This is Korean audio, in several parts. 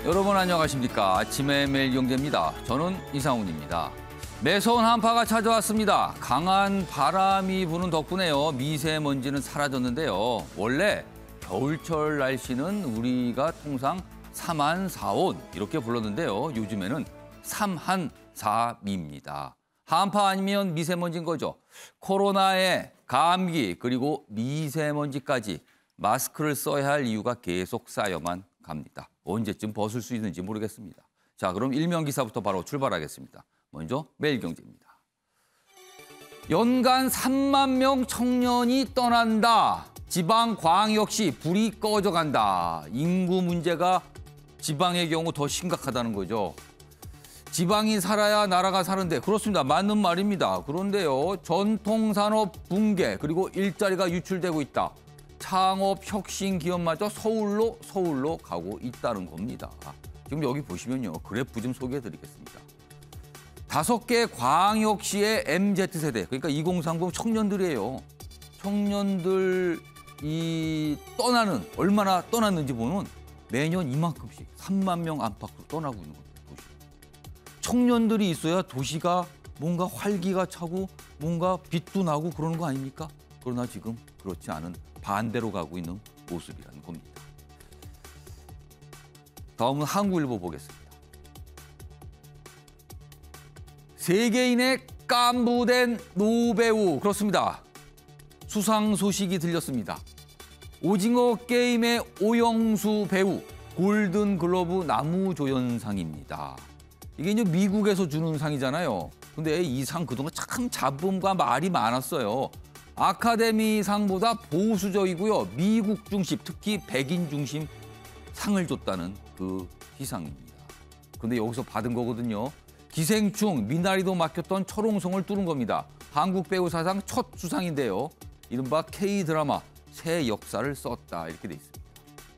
여러분 안녕하십니까. 아침의 매일 경제입니다. 저는 이상훈입니다. 매서운 한파가 찾아왔습니다. 강한 바람이 부는 덕분에요. 미세먼지는 사라졌는데요. 원래 겨울철 날씨는 우리가 통상 삼한사온 이렇게 불렀는데요. 요즘에는 삼한사미입니다. 한파 아니면 미세먼지인 거죠. 코로나에 감기 그리고 미세먼지까지 마스크를 써야 할 이유가 계속 쌓여만 갑니다. 언제쯤 벗을 수 있는지 모르겠습니다. 자, 그럼 일면 기사부터 바로 출발하겠습니다. 먼저 매일경제입니다. 연간 3만 명 청년이 떠난다. 지방광역시 불이 꺼져간다. 인구 문제가 지방의 경우 더 심각하다는 거죠. 지방이 살아야 나라가 사는데 그렇습니다. 맞는 말입니다. 그런데요. 전통산업 붕괴 그리고 일자리가 유출되고 있다. 창업 혁신 기업마저 서울로 가고 있다는 겁니다. 지금 여기 보시면요. 그래프 좀 소개해드리겠습니다. 5개 광역시의 MZ세대, 그러니까 2030 청년들이에요. 청년들이 얼마나 떠났는지 보면 매년 이만큼씩 3만 명 안팎으로 떠나고 있는 겁니다. 도시. 청년들이 있어야 도시가 뭔가 활기가 차고 뭔가 빛도 나고 그러는 거 아닙니까? 그러나 지금 그렇지 않은 반대로 가고 있는 모습이라는 겁니다. 다음은 한국일보 보겠습니다. 세계인의 깐부된 노배우, 그렇습니다. 수상 소식이 들렸습니다. 오징어 게임의 오영수 배우 골든글러브 나무조연상입니다. 이게 이제 미국에서 주는 상이잖아요. 근데 이 상 그동안 참 잡음과 말이 많았어요. 아카데미상보다 보수적이고요. 미국 중심, 특히 백인 중심 상을 줬다는 그 희상입니다. 그런데 여기서 받은 거거든요. 기생충, 미나리도 막혔던 철옹성을 뚫은 겁니다. 한국 배우 사상 첫 수상인데요. 이른바 K드라마 새 역사를 썼다 이렇게 돼 있습니다.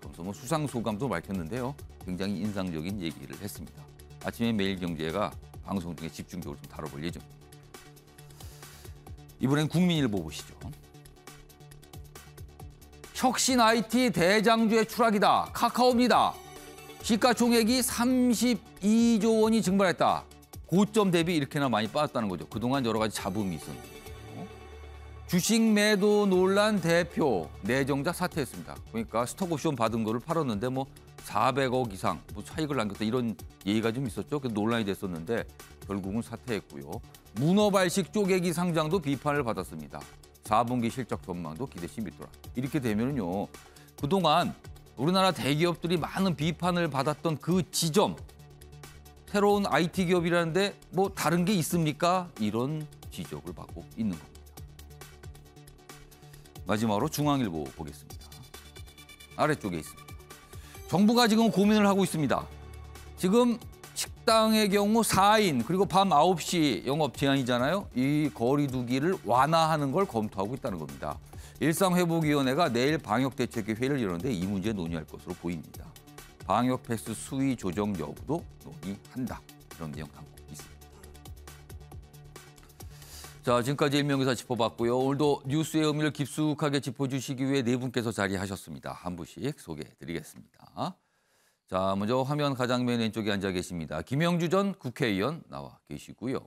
그래서 뭐 수상 소감도 밝혔는데요. 굉장히 인상적인 얘기를 했습니다. 아침에 매일경제가 방송 중에 집중적으로 좀 다뤄볼 예정입니다. 이번엔 국민일보 보시죠. 혁신 IT 대장주의 추락이다. 카카오입니다. 시가총액이 32조 원이 증발했다. 고점 대비 이렇게나 많이 빠졌다는 거죠. 그동안 여러 가지 잡음이 있었는데. 주식 매도 논란 대표 내정자 사퇴했습니다. 그러니까 스톡옵션 받은 거를 팔았는데 뭐 400억 이상 차익을 남겼다 이런 얘기가 좀 있었죠. 그래서 논란이 됐었는데 결국은 사퇴했고요. 문어발식 쪼개기 상장도 비판을 받았습니다. 4분기 실적 전망도 기대치 밑돌아. 이렇게 되면요. 그동안 우리나라 대기업들이 많은 비판을 받았던 그 지점, 새로운 IT 기업이라는데 뭐 다른 게 있습니까? 이런 지적을 받고 있는 겁니다. 마지막으로 중앙일보 보겠습니다. 아래쪽에 있습니다. 정부가 지금 고민을 하고 있습니다. 지금 식당의 경우 4인 그리고 밤 9시 영업 제한이잖아요. 이 거리 두기를 완화하는 걸 검토하고 있다는 겁니다. 일상회복위원회가 내일 방역대책회 회의를 열었는데 이 문제 논의할 것으로 보입니다. 방역 패스 수위 조정 여부도 논의한다. 이런 내용 담고 있습니다. 자, 지금까지 일명기사 짚어봤고요. 오늘도 뉴스의 의미를 깊숙하게 짚어주시기 위해 네 분께서 자리하셨습니다. 한 분씩 소개해드리겠습니다. 자, 먼저 화면 가장 맨 왼쪽에 앉아 계십니다. 김영주 전 국회의원 나와 계시고요.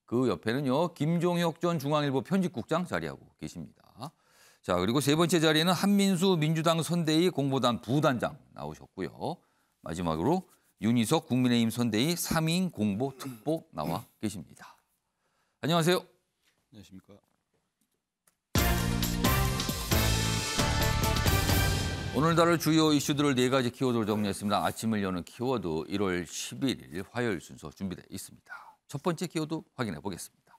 그 옆에는요, 김종혁 전 중앙일보 편집국장 자리하고 계십니다. 자, 그리고 세 번째 자리에는 한민수 민주당 선대위 공보단 부단장 나오셨고요. 마지막으로 윤희석 국민의힘 선대위 3인 공보 특보 나와 계십니다. 안녕하세요. 안녕하십니까. 오늘 다룰 주요 이슈들을 네 가지 키워드로 정리했습니다. 아침을 여는 키워드 1월 11일 화요일 순서 준비되어 있습니다. 첫 번째 키워드 확인해 보겠습니다.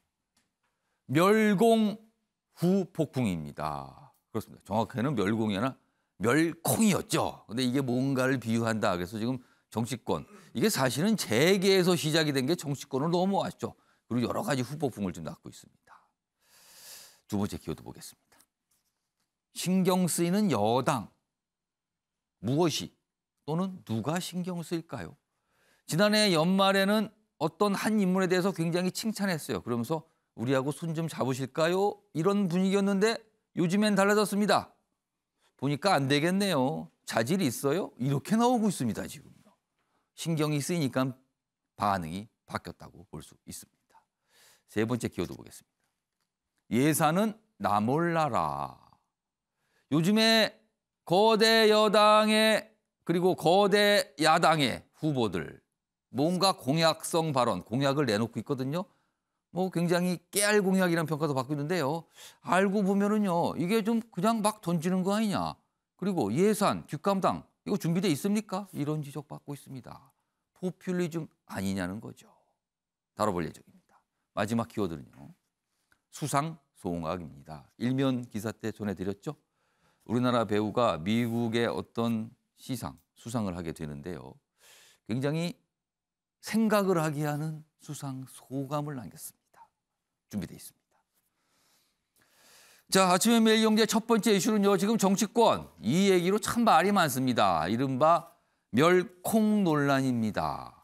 멸공 후 폭풍입니다. 그렇습니다. 정확하게는 멸공이 아니라 멸콩이었죠. 근데 이게 뭔가를 비유한다. 그래서 지금 정치권, 이게 사실은 재계에서 시작이 된 게 정치권을 넘어왔죠. 그리고 여러 가지 후폭풍을 좀 낳고 있습니다. 두 번째 키워드 보겠습니다. 신경 쓰이는 여당. 무엇이 또는 누가 신경 쓰일까요? 지난해 연말에는 어떤 한 인물에 대해서 굉장히 칭찬했어요. 그러면서 우리하고 손 좀 잡으실까요? 이런 분위기였는데 요즘엔 달라졌습니다. 보니까 안 되겠네요. 자질이 있어요? 이렇게 나오고 있습니다, 지금요. 신경이 쓰이니까 반응이 바뀌었다고 볼 수 있습니다. 세 번째 키워드 보겠습니다. 예산은 나 몰라라. 요즘에 거대 여당의 그리고 거대 야당의 후보들 뭔가 공약성 발언, 공약을 내놓고 있거든요. 뭐 굉장히 깨알 공약이라는 평가도 받고 있는데요. 알고 보면은요, 이게 좀 그냥 막 던지는 거 아니냐. 그리고 예산, 뒷감당 이거 준비돼 있습니까? 이런 지적 받고 있습니다. 포퓰리즘 아니냐는 거죠. 다뤄볼 예정입니다. 마지막 키워드는요. 수상소응학입니다. 일면 기사 때 전해드렸죠. 우리나라 배우가 미국의 어떤 시상, 수상을 하게 되는데요. 굉장히 생각을 하게 하는 수상소감을 남겼습니다. 준비되어 있습니다. 자, 아침에 매일 경제 첫 번째 이슈는요. 지금 정치권 이 얘기로 참 말이 많습니다. 이른바 멸콩 논란입니다.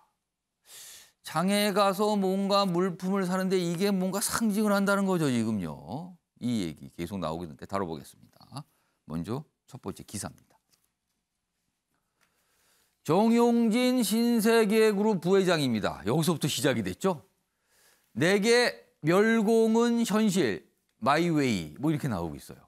장에 가서 뭔가 물품을 사는데 이게 뭔가 상징을 한다는 거죠, 지금요. 이 얘기 계속 나오고 있는데 다뤄보겠습니다. 먼저 첫 번째 기사입니다. 정용진 신세계그룹 부회장입니다. 여기서부터 시작이 됐죠. 내게 멸공은 현실, 마이웨이 뭐 이렇게 나오고 있어요.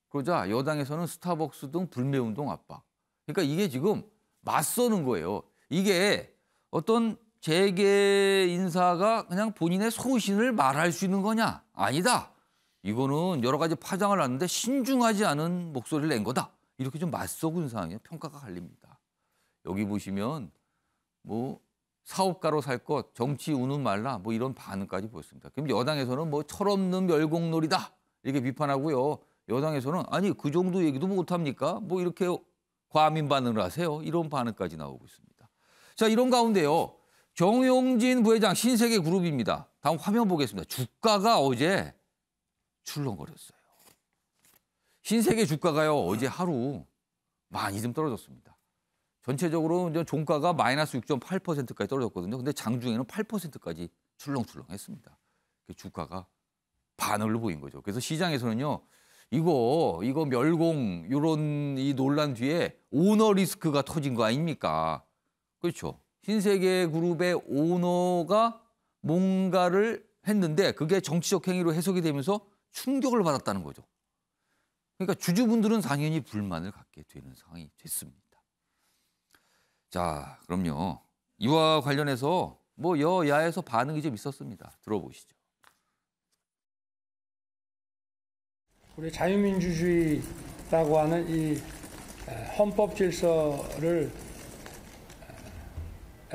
그러자 여당에서는 스타벅스 등 불매운동 압박. 그러니까 이게 지금 맞서는 거예요. 이게 어떤 재계 인사가 그냥 본인의 소신을 말할 수 있는 거냐? 아니다. 이거는 여러 가지 파장을 놨는데 신중하지 않은 목소리를 낸 거다. 이렇게 좀 맞서고 있는 상황이에요. 평가가 갈립니다. 여기 보시면 뭐 사업가로 살 것, 정치 우는 말라 뭐 이런 반응까지 보였습니다. 그럼 여당에서는 뭐 철없는 멸공놀이다 이렇게 비판하고요. 여당에서는 아니 그 정도 얘기도 못합니까? 뭐 이렇게 과민 반응을 하세요. 이런 반응까지 나오고 있습니다. 자, 이런 가운데요. 정용진 부회장 신세계그룹입니다. 다음 화면 보겠습니다. 주가가 어제 출렁거렸어요. 신세계 주가가요. 어제 하루 많이 좀 떨어졌습니다. 전체적으로 종가가 마이너스 6.8%까지 떨어졌거든요. 근데 장중에는 8%까지 출렁출렁했습니다. 주가가 반응을 보인 거죠. 그래서 시장에서는요. 이거 멸공 이런 이 논란 뒤에 오너 리스크가 터진 거 아닙니까? 그렇죠. 신세계그룹의 오너가 뭔가를 했는데 그게 정치적 행위로 해석이 되면서 충격을 받았다는 거죠. 그러니까 주주분들은 당연히 불만을 갖게 되는 상황이 됐습니다. 자, 그럼요. 이와 관련해서 뭐 여야에서 반응이 좀 있었습니다. 들어보시죠. 우리 자유민주주의라고 하는 이 헌법 질서를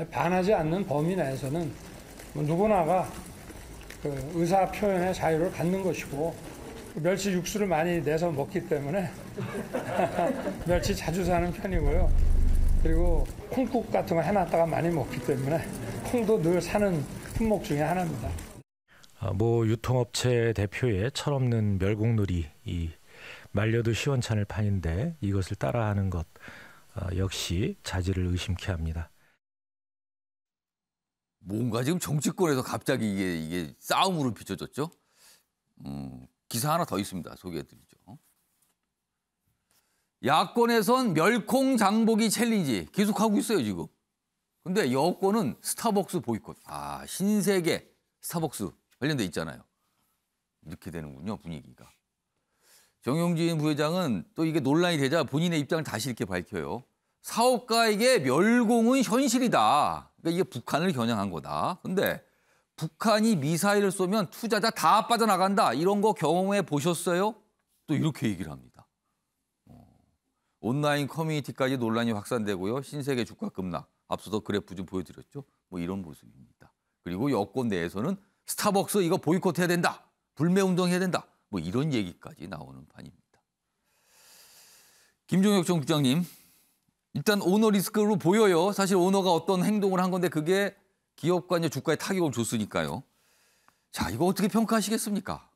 반하지 않는 범위 내에서는 누구나가 그 의사 표현의 자유를 갖는 것이고 멸치 육수를 많이 내서 먹기 때문에 멸치 자주 사는 편이고요. 그리고 콩국 같은 거 해놨다가 많이 먹기 때문에 콩도 늘 사는 품목 중에 하나입니다. 모 유통업체 대표의 철없는 멸공놀이, 이 말려도 시원찮을 판인데 이것을 따라하는 것 역시 자질을 의심케 합니다. 뭔가 지금 정치권에서 갑자기 이게 싸움으로 비춰졌죠. 기사 하나 더 있습니다. 소개해드리죠. 야권에선 멸콩 장보기 챌린지 계속하고 있어요, 지금. 근데 여권은 스타벅스 보이콧. 아, 신세계 스타벅스 관련돼 있잖아요. 이렇게 되는군요, 분위기가. 정용진 부회장은 또 이게 논란이 되자 본인의 입장을 다시 이렇게 밝혀요. 사업가에게 멸공은 현실이다. 그러니까 이게 북한을 겨냥한 거다. 근데 북한이 미사일을 쏘면 투자자 다 빠져나간다. 이런 거 경험해 보셨어요? 또 이렇게 얘기를 합니다. 온라인 커뮤니티까지 논란이 확산되고요. 신세계 주가 급락. 앞서도 그래프 좀 보여드렸죠. 뭐 이런 모습입니다. 그리고 여권 내에서는 스타벅스 이거 보이콧해야 된다. 불매운동해야 된다. 뭐 이런 얘기까지 나오는 판입니다. 김종혁 전 국장님. 일단 오너 리스크로 보여요. 사실 오너가 어떤 행동을 한 건데 그게 기업과 주가에 타격을 줬으니까요. 자, 이거 어떻게 평가하시겠습니까?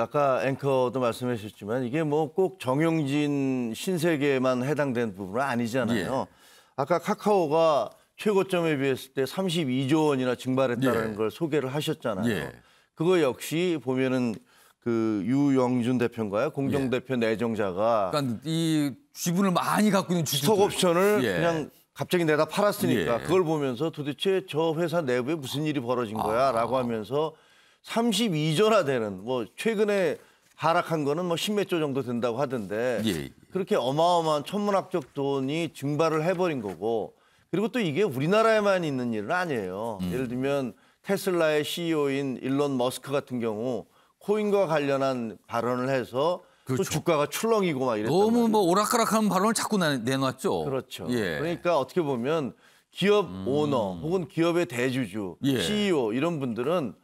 아까 앵커도 말씀해 주셨지만 이게 뭐 꼭 정용진 신세계만 해당된 부분은 아니잖아요. 예. 아까 카카오가 최고점에 비했을 때 32조 원이나 증발했다는 예. 걸 소개를 하셨잖아요. 예. 그거 역시 보면은 그 유영준 대표인가요? 공동대표 내정자가 그러니까 이 지분을 많이 갖고 있는 주주들. 스톡옵션을 예. 그냥 갑자기 내다 팔았으니까 예. 그걸 보면서 도대체 저 회사 내부에 무슨 일이 벌어진 거야라고 하면서 32조나 되는 뭐 최근에 하락한 거는 뭐 10몇 조 정도 된다고 하던데 예. 그렇게 어마어마한 천문학적 돈이 증발을 해버린 거고 그리고 또 이게 우리나라에만 있는 일은 아니에요. 예를 들면 테슬라의 CEO인 일론 머스크 같은 경우 코인과 관련한 발언을 해서 그렇죠. 또 주가가 출렁이고 막 이랬단 너무 말이에요. 뭐 오락가락한 발언을 자꾸 내놨죠. 그렇죠. 예. 그러니까 어떻게 보면 기업 오너 혹은 기업의 대주주, 예. CEO 이런 분들은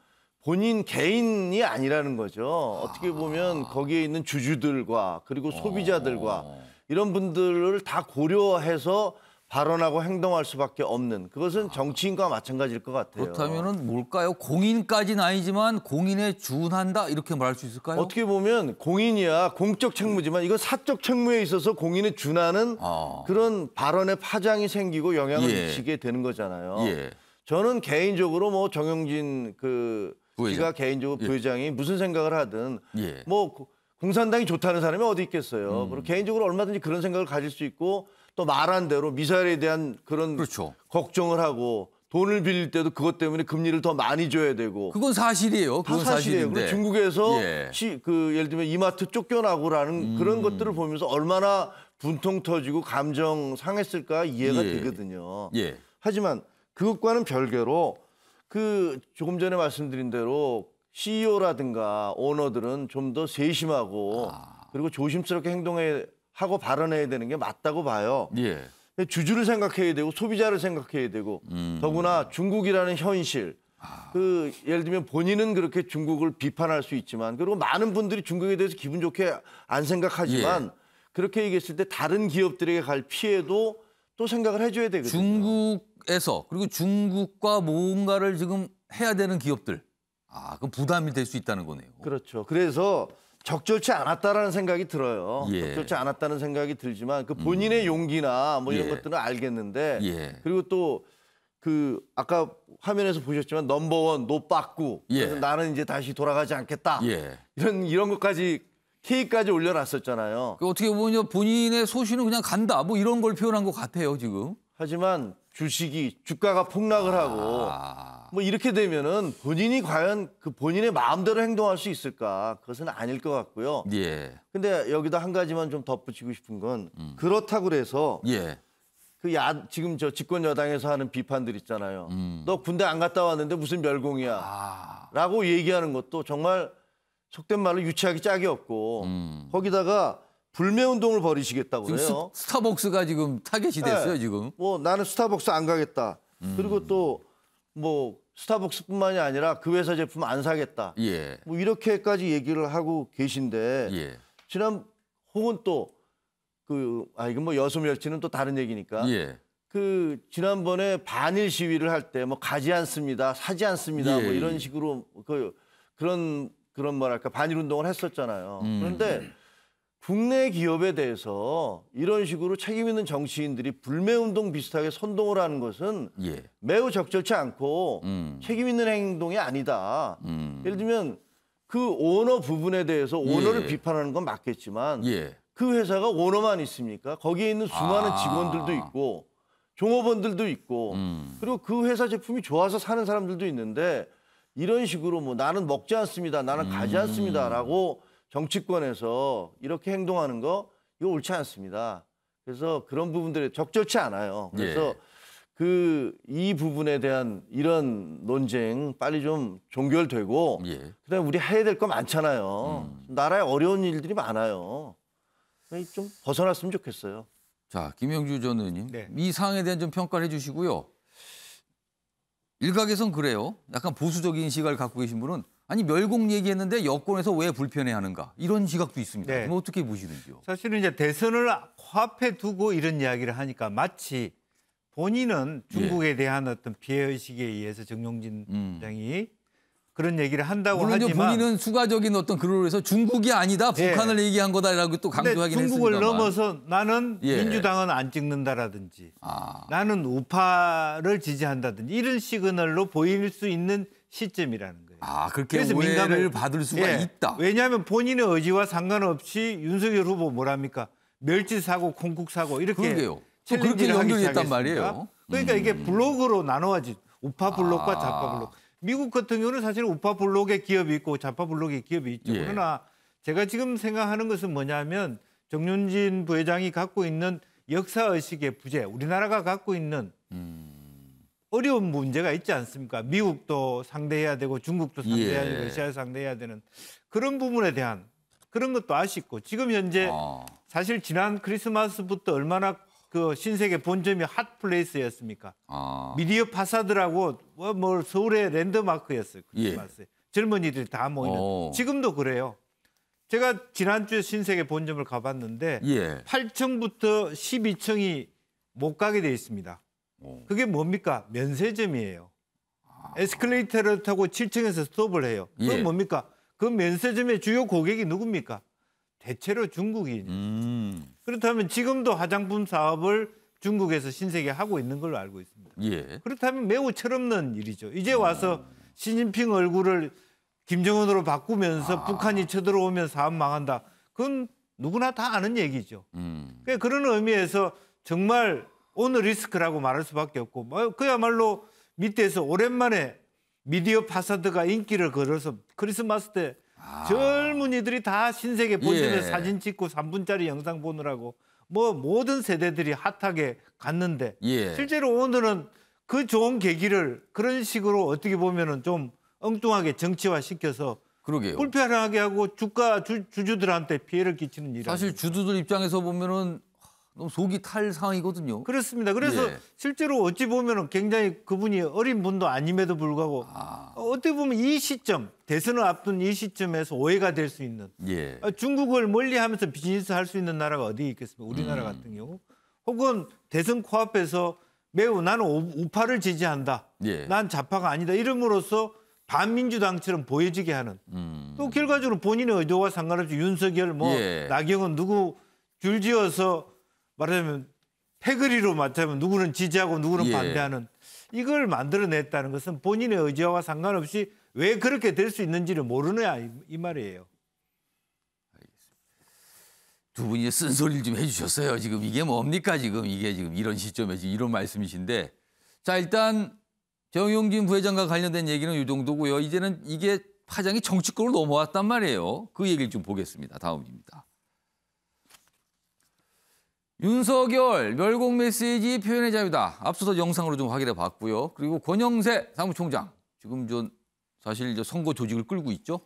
본인 개인이 아니라는 거죠. 어떻게 보면 거기에 있는 주주들과 그리고 소비자들과 이런 분들을 다 고려해서 발언하고 행동할 수밖에 없는 그것은 정치인과 마찬가지일 것 같아요. 그렇다면은 뭘까요? 공인까지는 아니지만 공인에 준한다 이렇게 말할 수 있을까요? 어떻게 보면 공인이야 공적 책무지만 이건 사적 책무에 있어서 공인에 준하는 그런 발언의 파장이 생기고 영향을 예. 미치게 되는 거잖아요. 예. 저는 개인적으로 뭐 정영진 부회장. 씨가 개인적으로 부회장이 무슨 생각을 하든 예. 뭐 공산당이 좋다는 사람이 어디 있겠어요. 그리고 개인적으로 얼마든지 그런 생각을 가질 수 있고 또 말한 대로 미사일에 대한 그런 그렇죠. 걱정을 하고 돈을 빌릴 때도 그것 때문에 금리를 더 많이 줘야 되고 그건 사실이에요. 다 그건 사실이에요. 사실인데. 그리고 중국에서 예. 예를 들면 이마트 쫓겨나고라는 그런 것들을 보면서 얼마나 분통 터지고 감정 상했을까 이해가 예. 되거든요. 예. 하지만 그것과는 별개로 그 조금 전에 말씀드린 대로 CEO라든가 오너들은 좀 더 세심하고 그리고 조심스럽게 하고 발언해야 되는 게 맞다고 봐요. 예. 주주를 생각해야 되고 소비자를 생각해야 되고 더구나 중국이라는 현실. 예를 들면 본인은 그렇게 중국을 비판할 수 있지만 그리고 많은 분들이 중국에 대해서 기분 좋게 안 생각하지만 그렇게 얘기했을 때 다른 기업들에게 갈 피해도 또 생각을 해줘야 되거든요. 중국에서 그리고 중국과 뭔가를 지금 해야 되는 기업들. 그럼 부담이 될 수 있다는 거네요. 그렇죠. 그래서 적절치 않았다라는 생각이 들어요. 예. 적절치 않았다는 생각이 들지만 그 본인의 용기나 뭐 이런 예. 것들은 알겠는데 예. 그리고 또 아까 화면에서 보셨지만 넘버원 노빠꾸 예. 그래서 나는 이제 다시 돌아가지 않겠다 예. 이런 것까지 K까지 올려놨었잖아요. 어떻게 보면 본인의 소신은 그냥 간다. 뭐 이런 걸 표현한 것 같아요, 지금. 하지만 주가가 폭락을 하고 뭐 이렇게 되면은 본인이 과연 그 본인의 마음대로 행동할 수 있을까? 그것은 아닐 것 같고요. 예. 근데 여기다 한 가지만 좀 덧붙이고 싶은 건 그렇다고 그래서 예. 지금 저 집권 여당에서 하는 비판들 있잖아요. 너 군대 안 갔다 왔는데 무슨 멸공이야? 라고 얘기하는 것도 정말 속된 말로 유치하기 짝이 없고 거기다가 불매운동을 벌이시겠다고 지금 그래요. 스타벅스가 지금 타겟이 됐어요, 네. 지금. 뭐 나는 스타벅스 안 가겠다. 그리고 또 뭐 스타벅스뿐만이 아니라 그 회사 제품 안 사겠다. 예. 뭐 이렇게까지 얘기를 하고 계신데 예. 혹은 또 이건 뭐 여소멸치는 또 다른 얘기니까. 예. 지난번에 반일 시위를 할 때 뭐 가지 않습니다, 사지 않습니다, 예, 뭐 이런 예. 식으로 그런 뭐랄까 반일 운동을 했었잖아요. 그런데 국내 기업에 대해서 이런 식으로 책임 있는 정치인들이 불매 운동 비슷하게 선동을 하는 것은 예. 매우 적절치 않고 책임 있는 행동이 아니다. 예를 들면 그 오너 부분에 대해서 오너를 예. 비판하는 건 맞겠지만 예. 그 회사가 오너만 있습니까? 거기에 있는 수많은 직원들도 있고 종업원들도 있고 그리고 그 회사 제품이 좋아서 사는 사람들도 있는데 이런 식으로 뭐 나는 먹지 않습니다. 나는 가지 않습니다라고 정치권에서 이렇게 행동하는 거 이거 옳지 않습니다. 그래서 그런 부분들이 적절치 않아요. 그래서 이 부분에 대한 이런 논쟁 빨리 좀 종결되고 예. 그다음에 우리 해야 될 거 많잖아요. 나라에 어려운 일들이 많아요. 좀 벗어났으면 좋겠어요. 자, 김영주 전 의원님. 네. 이 사항에 대한 좀 평가를 해 주시고요. 일각에선 그래요. 약간 보수적인 시각을 갖고 계신 분은 아니 멸공 얘기했는데 여권에서 왜 불편해하는가 이런 시각도 있습니다. 네. 그럼 어떻게 보시는지요? 사실은 이제 대선을 코앞에 두고 이런 이야기를 하니까 마치 본인은 중국에 대한 어떤 피해의식에 의해서 정용진 장이 그런 얘기를 한다고 물론 하지만 본인은 수가적인 어떤 글로 해서 중국이 아니다 북한을 얘기한 거다라고 또 근데 강조하긴 중국을 했습니다만. 넘어서 나는 예. 민주당은 안 찍는다라든지 나는 우파를 지지한다든지 이런 시그널로 보일 수 있는 시점이라는 거예요. 그렇게 그래서 오해를 민감해- 받을 수가 예. 있다. 왜냐하면 본인의 의지와 상관없이 윤석열 후보 뭐랍니까? 멸치 사고, 콩국 사고 이렇게 그러게요. 또 그렇게 챌린지를 하기 연결이 됐단 시작했습니다. 말이에요. 그러니까 이게 블록으로 나눠지 우파 블록과 좌파 블록. 미국 같은 경우는 사실 우파 블록의 기업이 있고 좌파 블록의 기업이 있죠. 예. 그러나 제가 지금 생각하는 것은 뭐냐면 정윤진 부회장이 갖고 있는 역사의식의 부재, 우리나라가 갖고 있는 어려운 문제가 있지 않습니까? 미국도 상대해야 되고 중국도 상대해야 되고 러시아도 상대해야 되는 그런 부분에 대한 그런 것도 아쉽고 지금 현재 사실 지난 크리스마스부터 얼마나 그 신세계 본점이 핫플레이스였습니까? 미디어 파사드라고 뭐 서울의 랜드마크였어요. 크리스마스에. 젊은이들이 다 모이는. 지금도 그래요. 제가 지난주에 신세계 본점을 가봤는데 8층부터 12층이 못 가게 돼 있습니다. 그게 뭡니까? 면세점이에요. 에스컬레이터를 타고 7층에서 스톱을 해요. 그건 뭡니까? 그 면세점의 주요 고객이 누굽니까? 대체로 중국인. 그렇다면 지금도 화장품 사업을 중국에서 신세계 하고 있는 걸로 알고 있습니다. 그렇다면 매우 철없는 일이죠. 이제 와서 시진핑 얼굴을 김정은으로 바꾸면서 북한이 쳐들어오면 사업 망한다. 그건 누구나 다 아는 얘기죠. 그러니까 그런 의미에서 정말 오늘 리스크라고 말할 수밖에 없고 그야말로 밑에서 오랜만에 미디어 파사드가 인기를 걸어서 크리스마스 때 젊은이들이 다 신세계 본점에서 사진 찍고 3분짜리 영상 보느라고 뭐 모든 세대들이 핫하게 갔는데 실제로 오늘은 그 좋은 계기를 그런 식으로 어떻게 보면은 좀 엉뚱하게 정치화 시켜서 불편하게 하고 주주들한테 피해를 끼치는 일. 사실 주주들 입장에서 보면은 너무 속이 탈 상황이거든요. 그렇습니다. 그래서 실제로 어찌 보면은 굉장히 그분이 어린 분도 아님에도 불구하고 어떻게 보면 이 시점 대선을 앞둔 이 시점에서 오해가 될 수 있는 중국을 멀리하면서 비즈니스 할 수 있는 나라가 어디 있겠습니까? 우리나라 같은 경우 혹은 대선 코앞에서 매우 나는 우파를 지지한다. 난 좌파가 아니다. 이름으로써 반민주당처럼 보여지게 하는 또 결과적으로 본인의 의도와 상관없이 윤석열 나경원 누구 줄지어서 말하자면 패거리로 맞자면 누구는 지지하고 누구는 반대하는 이걸 만들어냈다는 것은 본인의 의지와 상관없이 왜 그렇게 될 수 있는지를 모르느냐 이 말이에요. 두 분이 쓴소리를 좀 해주셨어요. 지금 이게 뭡니까? 지금 이게 지금 이런 시점에 지금 이런 말씀이신데 자 일단 정용진 부회장과 관련된 얘기는 이 정도고요. 이제는 이게 파장이 정치권으로 넘어왔단 말이에요. 그 얘기를 좀 보겠습니다. 다음입니다. 윤석열 멸공 메시지 표현의 자유다. 앞서서 영상으로 좀 확인해 봤고요. 그리고 권영세 사무총장 지금 사실 선거 조직을 끌고 있죠.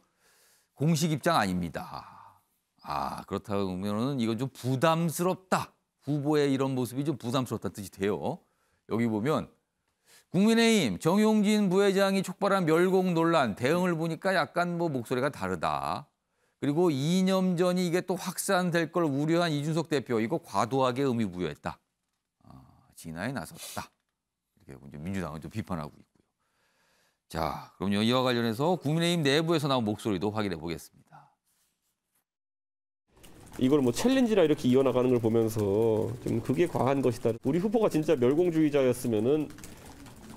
공식 입장 아닙니다. 그렇다면 이건 좀 부담스럽다. 후보의 이런 모습이 좀 부담스럽다는 뜻이 돼요. 여기 보면 국민의힘 정용진 부회장이 촉발한 멸공 논란 대응을 보니까 약간 목소리가 다르다. 그리고 이념전이 이게 또 확산될 걸 우려한 이준석 대표 이거 과도하게 의미 부여했다. 진화에 나섰다. 이렇게 이제 민주당은 좀 비판하고 있고요. 자, 그럼요. 이와 관련해서 국민의힘 내부에서 나온 목소리도 확인해 보겠습니다. 이걸 챌린지라 이렇게 이어나가는 걸 보면서 좀 그게 과한 것이다. 우리 후보가 진짜 멸공주의자였으면은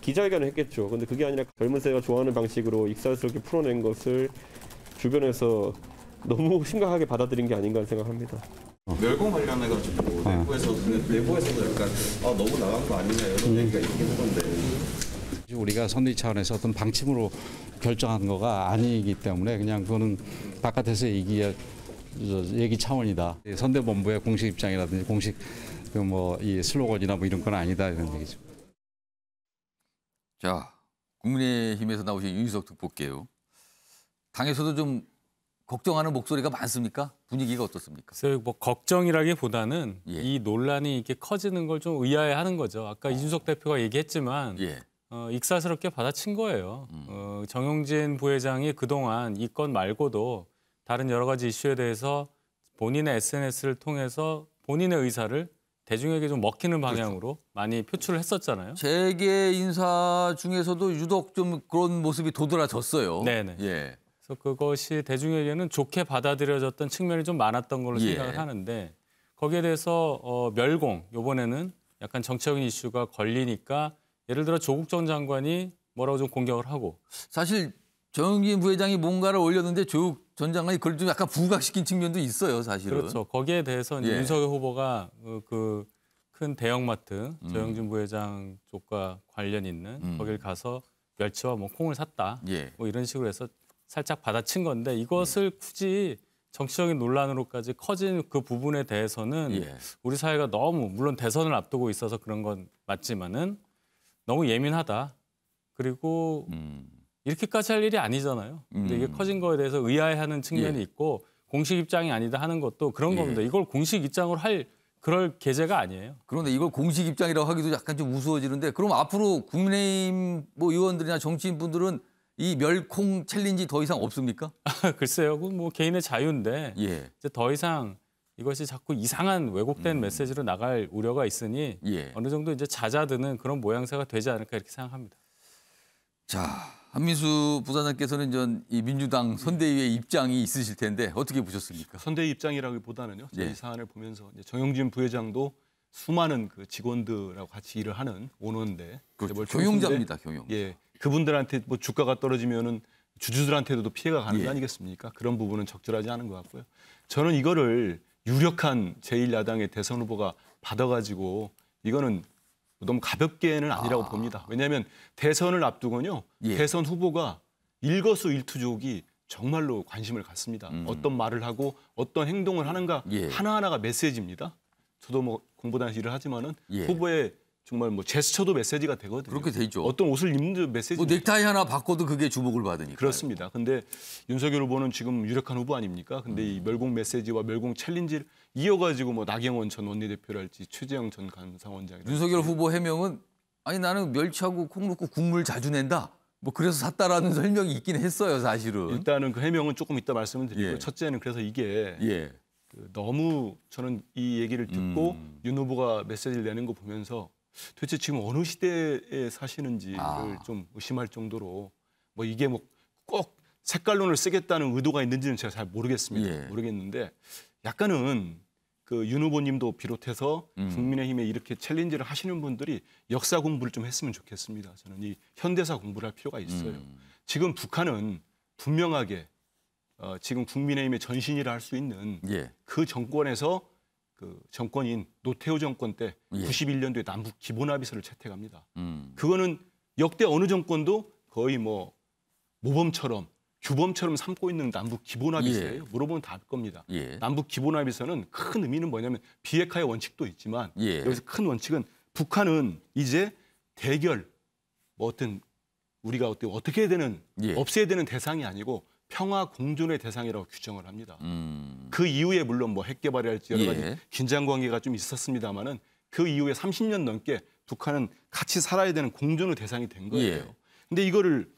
기자회견을 했겠죠. 근데 그게 아니라 젊은 세대가 좋아하는 방식으로 익살스럽게 풀어낸 것을 주변에서 너무 심각하게 받아들인 게 아닌가 생각합니다. 멸공 관련해가지고 내부에서도 약간 너무 나간 거 아니냐 이런 얘기가 있긴 하던데. 우리가 선의 차원에서 어떤 방침으로 결정한 거가 아니기 때문에 그냥 그거는 바깥에서 얘기 차원이다. 선대본부의 공식 입장이라든지 공식 이 슬로건이나 이런 건 아니다 이런 얘기죠. 자, 국민의힘에서 나오신 윤희석 특보께요. 당에서도 좀 걱정하는 목소리가 많습니까? 분위기가 어떻습니까? 글쎄요, 걱정이라기보다는 이 논란이 이렇게 커지는 걸 좀 의아해하는 거죠. 아까 이준석 대표가 얘기했지만 익살스럽게 받아친 거예요. 정용진 부회장이 그동안 이 건 말고도 다른 여러 가지 이슈에 대해서 본인의 SNS를 통해서 본인의 의사를 대중에게 좀 먹히는 방향으로 많이 표출을 했었잖아요. 재계 인사 중에서도 유독 좀 그런 모습이 도드라졌어요. 네네. 그래서 그것이 대중에게는 좋게 받아들여졌던 측면이 좀 많았던 걸로 생각을 하는데 거기에 대해서 멸공, 이번에는 약간 정치적인 이슈가 걸리니까 예를 들어 조국 전 장관이 뭐라고 좀 공격을 하고 사실 정용진 부회장이 뭔가를 올렸는데 조국 전 장관이 그걸 좀 약간 부각시킨 측면도 있어요, 사실은. 그렇죠. 거기에 대해서 윤석열 후보가 그 큰 대형마트 정영진 부회장 쪽과 관련 있는 거길 가서 멸치와 뭐 콩을 샀다. 예. 뭐 이런 식으로 해서 살짝 받아친 건데 이것을 굳이 정치적인 논란으로까지 커진 그 부분에 대해서는 예. 우리 사회가 너무 물론 대선을 앞두고 있어서 그런 건 맞지만은 너무 예민하다. 그리고 이렇게까지 할 일이 아니잖아요. 근데 이게 커진 거에 대해서 의아해하는 측면이 예. 있고 공식 입장이 아니다 하는 것도 그런 예. 겁니다. 이걸 공식 입장으로 할 그럴 계제가 아니에요. 그런데 이걸 공식 입장이라고 하기도 약간 좀 우스워지는데 그럼 앞으로 국민의힘 뭐 의원들이나 정치인분들은 이 멸콩 챌린지 더 이상 없습니까? 글쎄요, 그건 뭐 개인의 자유인데 예. 이제 더 이상 이것이 자꾸 이상한 왜곡된 메시지로 나갈 우려가 있으니 예. 어느 정도 이제 잦아드는 그런 모양새가 되지 않을까 이렇게 생각합니다. 자, 한민수 부사장께서는 전 이 민주당 선대위의 입장이 있으실 텐데 어떻게 보셨습니까? 선대위 입장이라기보다는요. 예. 이 사안을 보면서 이제 정영진 부회장도 수많은 그 직원들하고 같이 일을 하는 오너인데 그렇죠. 경영자입니다, 경영. 예, 그분들한테 뭐 주가가 떨어지면은 주주들한테도 피해가 가는 거 아니겠습니까? 그런 부분은 적절하지 않은 것 같고요. 저는 이거를 유력한 제1야당의 대선 후보가 받아가지고 이거는 너무 가볍게는 아니라고 봅니다. 왜냐하면 대선을 앞두고는요. 예. 대선 후보가 일거수일투족이 정말로 관심을 갖습니다. 어떤 말을 하고 어떤 행동을 하는가 예. 하나하나가 메시지입니다. 저도 뭐 공보단에서 일을 하지만은 예. 후보의 정말 뭐 제스처도 메시지가 되거든요. 그렇게 돼 있죠. 어떤 옷을 입는 메시지. 뭐 넥타이 하나 바꿔도 그게 주목을 받으니까. 그렇습니다. 근데 윤석열 후보는 지금 유력한 후보 아닙니까? 근데 이 멸공 메시지와 멸공 챌린지를 이어가지고 뭐 나경원 전 원내대표랄지 최재형 전 감사원장이랄지. 윤석열 후보 해명은 아니 나는 멸치하고 콩 넣고 국물 자주 낸다. 뭐 그래서 샀다라는 설명이 있긴 했어요, 사실은. 일단은 그 해명은 조금 이따 말씀을 드리고요. 예. 첫째는 그래서 이게 예. 그 너무 저는 이 얘기를 듣고 윤 후보가 메시지를 내는 거 보면서 도대체 지금 어느 시대에 사시는지를 좀 의심할 정도로 뭐 이게 뭐 꼭 색깔론을 쓰겠다는 의도가 있는지는 제가 잘 모르겠습니다. 예. 모르겠는데 약간은 그 윤 후보님도 비롯해서 국민의힘에 이렇게 챌린지를 하시는 분들이 역사 공부를 좀 했으면 좋겠습니다. 저는 이 현대사 공부를 할 필요가 있어요. 지금 북한은 분명하게 지금 국민의힘의 전신이라 할 수 있는 예. 그 정권에서 그 정권인 노태우 정권 때 예. 91년도에 남북 기본합의서를 채택합니다. 그거는 역대 어느 정권도 거의 뭐 모범처럼 규범처럼 삼고 있는 남북 기본합의서예요. 예. 물어보면 다 알 겁니다. 예. 남북 기본합의서는 큰 의미는 뭐냐면 비핵화의 원칙도 있지만 예. 여기서 큰 원칙은 북한은 이제 대결 뭐 어떤 우리가 어떻게 해야 되는 예. 없애야 되는 대상이 아니고 평화 공존의 대상이라고 규정을 합니다. 그 이후에 물론 뭐 핵 개발이랄지 여러 가지 예. 긴장 관계가 좀 있었습니다만은 그 이후에 30년 넘게 북한은 같이 살아야 되는 공존의 대상이 된 거예요. 예. 근데 이거를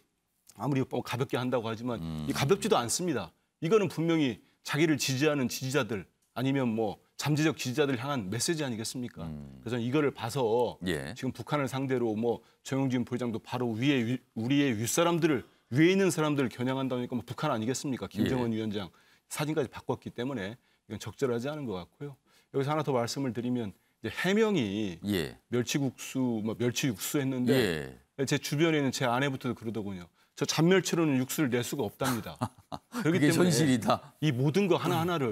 아무리 뭐 가볍게 한다고 하지만 이 가볍지도 않습니다. 이거는 분명히 자기를 지지하는 지지자들 아니면 뭐 잠재적 지지자들 향한 메시지 아니겠습니까? 그래서 이거를 봐서 예. 지금 북한을 상대로 뭐 정영진 부회장도 바로 우리의 윗사람들을 위에 있는 사람들을 겨냥한다니까 뭐 북한 아니겠습니까? 김정은 위원장 사진까지 바꿨기 때문에 이건 적절하지 않은 것 같고요. 여기서 하나 더 말씀을 드리면 이제 해명이 예. 멸치국수, 뭐 멸치 육수 했는데 제 주변에 있는 제 아내부터 그러더군요. 저 잔멸치로는 육수를 낼 수가 없답니다. 그렇기 그게 때문에 현실이다. 이 모든 거 하나하나를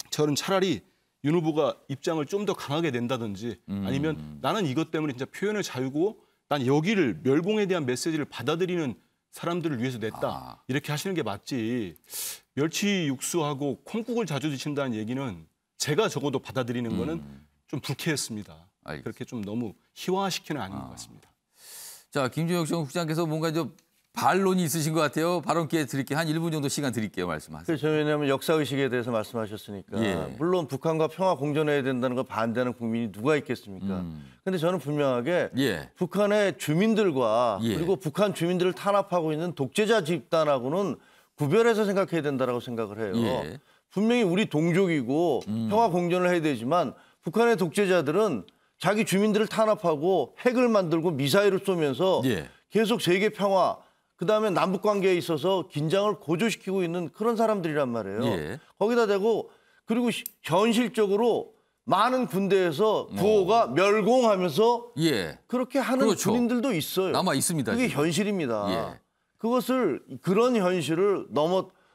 저는 차라리 윤 후보가 입장을 좀 더 강하게 낸다든지 아니면 나는 이것 때문에 진짜 표현의 자유고 난 여기를 멸공에 대한 메시지를 받아들이는 사람들을 위해서 냈다. 이렇게 하시는 게 맞지. 멸치 육수하고 콩국을 자주 드신다는 얘기는 제가 적어도 받아들이는 거는 좀 불쾌했습니다. 알겠습니다. 그렇게 좀 너무 희화시키는 아닌 것 같습니다. 자, 김준혁 전 국장께서 뭔가 좀 반론이 있으신 것 같아요. 발언 기회 드릴게요. 한 1분 정도 시간 드릴게요. 말씀하세요. 그래서 왜냐하면 역사의식에 대해서 말씀하셨으니까 예. 물론 북한과 평화 공존해야 된다는 걸 반대하는 국민이 누가 있겠습니까? 그런데 저는 분명하게 예. 북한의 주민들과 예. 그리고 북한 주민들을 탄압하고 있는 독재자 집단하고는 구별해서 생각해야 된다고 생각을 해요. 예. 분명히 우리 동족이고 평화 공존을 해야 되지만 북한의 독재자들은 자기 주민들을 탄압하고 핵을 만들고 미사일을 쏘면서 예. 계속 세계 평화 그다음에 남북 관계에 있어서 긴장을 고조시키고 있는 그런 사람들이란 말이에요. 예. 거기다 대고 그리고 현실적으로 많은 군대에서 구호가 멸공하면서 예. 그렇게 하는 그렇죠. 군인들도 있어요. 남아 있습니다. 그게 지금. 현실입니다. 예. 그런 현실을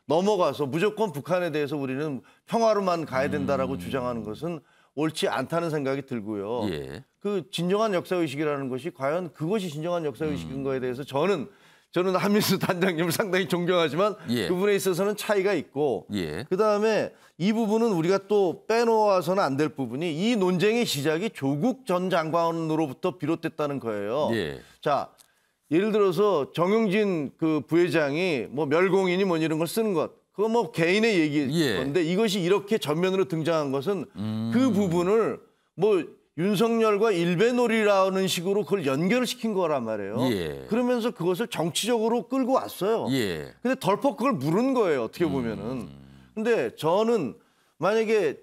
넘어가서 무조건 북한에 대해서 우리는 평화로만 가야 된다라고 주장하는 것은 옳지 않다는 생각이 들고요. 예. 그 진정한 역사의식이라는 것이 과연 그것이 진정한 역사의식인 거에 대해서 저는 한민수 단장님을 상당히 존경하지만 예. 그분에 있어서는 차이가 있고 예. 그다음에 이 부분은 우리가 또 빼놓아서는 안 될 부분이 이 논쟁의 시작이 조국 전 장관으로부터 비롯됐다는 거예요. 예. 자, 예를 들어서 정용진 그 부회장이 뭐 멸공이니 뭐니 이런 걸 쓰는 것 그거 뭐 개인의 얘기인데 이것이 이렇게 전면으로 등장한 것은 그 부분을 뭐 윤석열과 일베놀이라는 식으로 그걸 연결을 시킨 거란 말이에요. 예. 그러면서 그것을 정치적으로 끌고 왔어요. 예. 근데 덜컥 그걸 물은 거예요. 어떻게 보면은. 근데 저는 만약에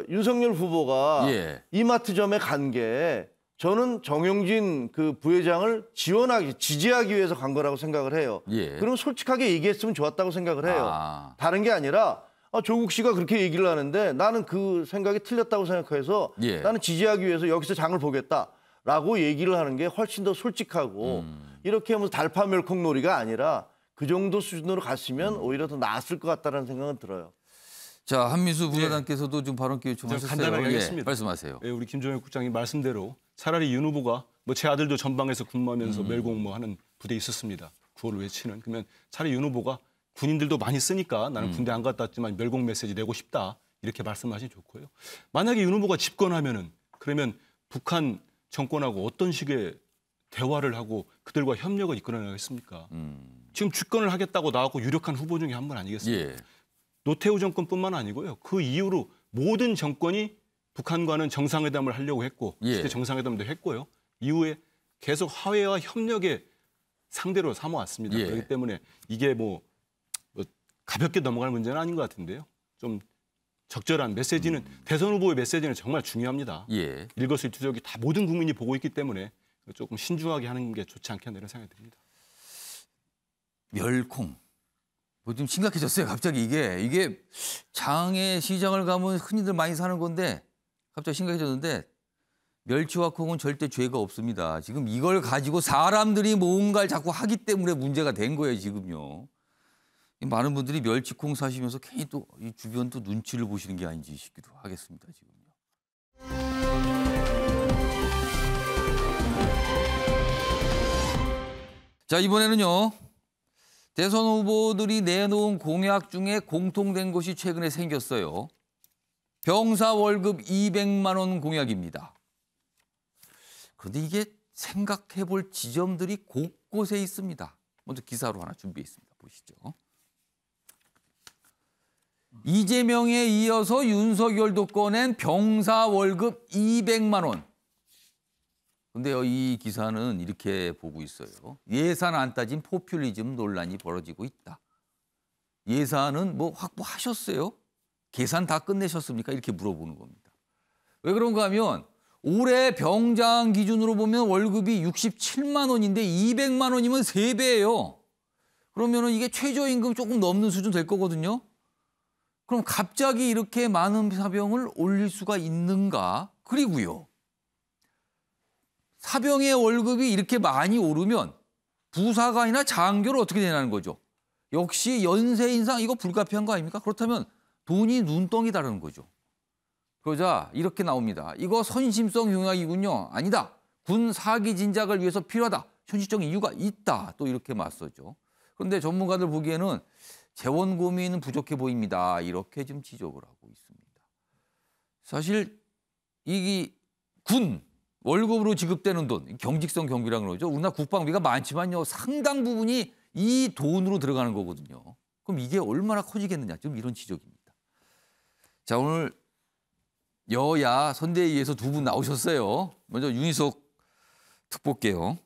윤석열 후보가 예. 이마트점에 간 게 저는 정용진 그 부회장을 지지하기 위해서 간 거라고 생각을 해요. 예. 그럼 솔직하게 얘기했으면 좋았다고 생각을 해요. 아. 다른 게 아니라 조국 씨가 그렇게 얘기를 하는데 나는 그 생각이 틀렸다고 생각해서 예. 나는 지지하기 위해서 여기서 장을 보겠다라고 얘기를 하는 게 훨씬 더 솔직하고 이렇게 하면서 달파 멸콩놀이가 아니라 그 정도 수준으로 갔으면 오히려 더 나았을 것 같다는 생각은 들어요. 자, 한민수 부회장께서도 좀 발언 기회 좀 제가 하셨어요. 간단하게 예, 하겠습니다. 말씀하세요. 예, 우리 김종혁 국장님 말씀대로 차라리 윤 후보가 뭐 제 아들도 전방에서 근무하면서 멸공 뭐 하는 부대에 있었습니다. 구호를 외치는. 그러면 차라리 윤 후보가 군인들도 많이 쓰니까 나는 군대 안 갔다 왔지만 멸공 메시지 내고 싶다. 이렇게 말씀하시면 좋고요. 만약에 윤 후보가 집권하면은 그러면 북한 정권하고 어떤 식의 대화를 하고 그들과 협력을 이끌어내겠습니까? 지금 집권을 하겠다고 나왔고 유력한 후보 중에 한 분 아니겠습니까? 예. 노태우 정권뿐만 아니고요. 그 이후로 모든 정권이 북한과는 정상회담을 하려고 했고 예. 실제 정상회담도 했고요. 이후에 계속 화해와 협력의 상대로 삼아왔습니다. 예. 그렇기 때문에 이게 뭐 가볍게 넘어갈 문제는 아닌 것 같은데요. 좀 적절한 메시지는 대선 후보의 메시지는 정말 중요합니다. 예. 일거수일투족이 다 모든 국민이 보고 있기 때문에 조금 신중하게 하는 게 좋지 않겠나 이런 생각이 듭니다. 멸콩. 뭐 좀 심각해졌어요. 갑자기 이게 장애 시장을 가면 흔히들 많이 사는 건데 갑자기 심각해졌는데 멸치와 콩은 절대 죄가 없습니다. 지금 이걸 가지고 사람들이 뭔가를 자꾸 하기 때문에 문제가 된 거예요, 지금요. 많은 분들이 멸치 콩 사시면서 괜히 또 이 주변 또 눈치를 보시는 게 아닌지 싶기도 하겠습니다, 지금요. 자, 이번에는요. 대선 후보들이 내놓은 공약 중에 공통된 것이 최근에 생겼어요. 병사 월급 200만 원 공약입니다. 그런데 이게 생각해 볼 지점들이 곳곳에 있습니다. 먼저 기사로 하나 준비했습니다. 보시죠. 이재명에 이어서 윤석열도 꺼낸 병사 월급 200만 원. 근데요, 이 기사는 이렇게 보고 있어요. 예산 안 따진 포퓰리즘 논란이 벌어지고 있다. 예산은 뭐 확보하셨어요? 계산 다 끝내셨습니까? 이렇게 물어보는 겁니다. 왜 그런가 하면 올해 병장 기준으로 보면 월급이 67만 원인데 200만 원이면 3배예요. 그러면 이게 최저임금 조금 넘는 수준 될 거거든요. 그럼 갑자기 이렇게 많은 사병을 올릴 수가 있는가? 그리고요. 사병의 월급이 이렇게 많이 오르면 부사관이나 장교를 어떻게 되냐는 거죠. 역시 연세 인상 이거 불가피한 거 아닙니까? 그렇다면 돈이 눈덩이다라는 거죠. 그러자 이렇게 나옵니다. 이거 선심성 공약이군요. 아니다. 군 사기 진작을 위해서 필요하다. 현실적인 이유가 있다. 또 이렇게 맞서죠. 그런데 전문가들 보기에는 재원 고민은 부족해 보입니다. 이렇게 좀 지적을 하고 있습니다. 사실 이 군 월급으로 지급되는 돈, 경직성 경비라고 그러죠. 우리나라 국방비가 많지만요. 상당 부분이 이 돈으로 들어가는 거거든요. 그럼 이게 얼마나 커지겠느냐. 좀 이런 지적입니다. 자, 오늘 여야 선대위에서 두 분 나오셨어요. 먼저 윤희석 특보께요.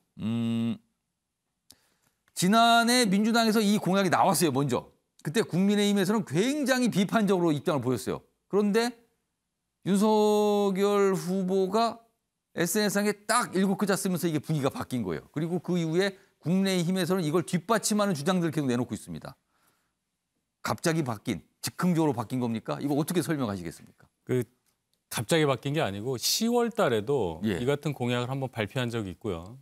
지난해 민주당에서 이 공약이 나왔어요. 먼저. 그때 국민의힘에서는 굉장히 비판적으로 입장을 보였어요. 그런데 윤석열 후보가 SNS상에 딱 7글자 쓰면서 이게 분위기가 바뀐 거예요. 그리고 그 이후에 국민의힘에서는 이걸 뒷받침하는 주장들을 계속 내놓고 있습니다. 갑자기 바뀐, 즉흥적으로 바뀐 겁니까? 이거 어떻게 설명하시겠습니까? 갑자기 바뀐 게 아니고 10월 달에도 예. 이 같은 공약을 한번 발표한 적이 있고요.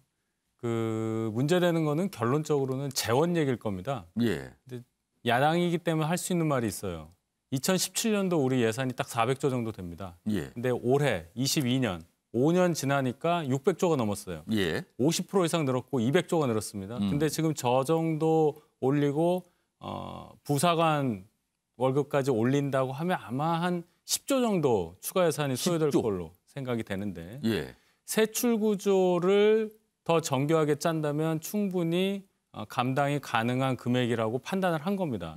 문제되는 거는 결론적으로는 재원 얘기일 겁니다. 예. 근데 야당이기 때문에 할 수 있는 말이 있어요. 2017년도 우리 예산이 딱 400조 정도 됩니다. 예. 근데 올해 22년 5년 지나니까 600조가 넘었어요. 예. 50% 이상 늘었고 200조가 늘었습니다. 근데 지금 저 정도 올리고 부사관 월급까지 올린다고 하면 아마 한 10조 정도 추가 예산이 소요될 10조. 걸로 생각이 되는데 예. 세출 구조를 더 정교하게 짠다면 충분히 감당이 가능한 금액이라고 판단을 한 겁니다.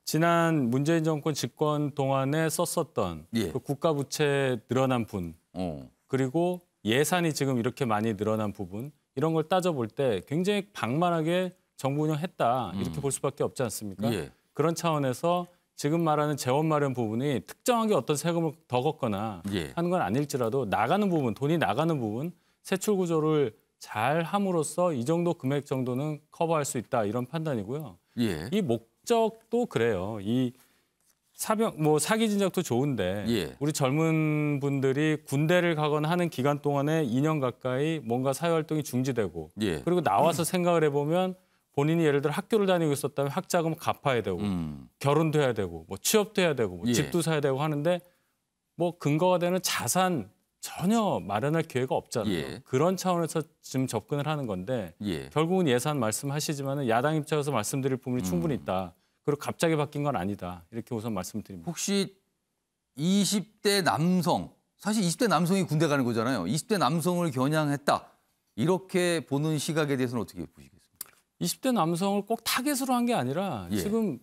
지난 문재인 정권 집권 동안에 썼었던 예. 그 국가 부채 늘어난 분 그리고 예산이 지금 이렇게 많이 늘어난 부분 이런 걸 따져볼 때 굉장히 방만하게 정부 운영했다 이렇게 볼 수밖에 없지 않습니까? 예. 그런 차원에서 지금 말하는 재원 마련 부분이 특정하게 어떤 세금을 더 걷거나 예. 하는 건 아닐지라도 나가는 부분, 돈이 나가는 부분 세출 구조를 잘 함으로써 이 정도 금액 정도는 커버할 수 있다 이런 판단이고요. 예. 이 목적도 그래요. 이 사기 진작도 좋은데 예. 우리 젊은 분들이 군대를 가거나 하는 기간 동안에 2년 가까이 뭔가 사회 활동이 중지되고 예. 그리고 나와서 생각을 해보면 본인이 예를 들어 학교를 다니고 있었다면 학자금 갚아야 되고 결혼도 해야 되고 뭐 취업도 해야 되고 뭐 예. 집도 사야 되고 하는데 뭐 근거가 되는 자산 전혀 마련할 기회가 없잖아요. 예. 그런 차원에서 지금 접근을 하는 건데 예. 결국은 예산 말씀하시지만 야당 입장에서 말씀드릴 부분이 충분히 있다. 그리고 갑자기 바뀐 건 아니다. 이렇게 우선 말씀드립니다. 혹시 20대 남성, 사실 20대 남성이 군대 가는 거잖아요. 20대 남성을 겨냥했다. 이렇게 보는 시각에 대해서는 어떻게 보시겠습니까? 20대 남성을 꼭 타겟으로 한 게 아니라 예. 지금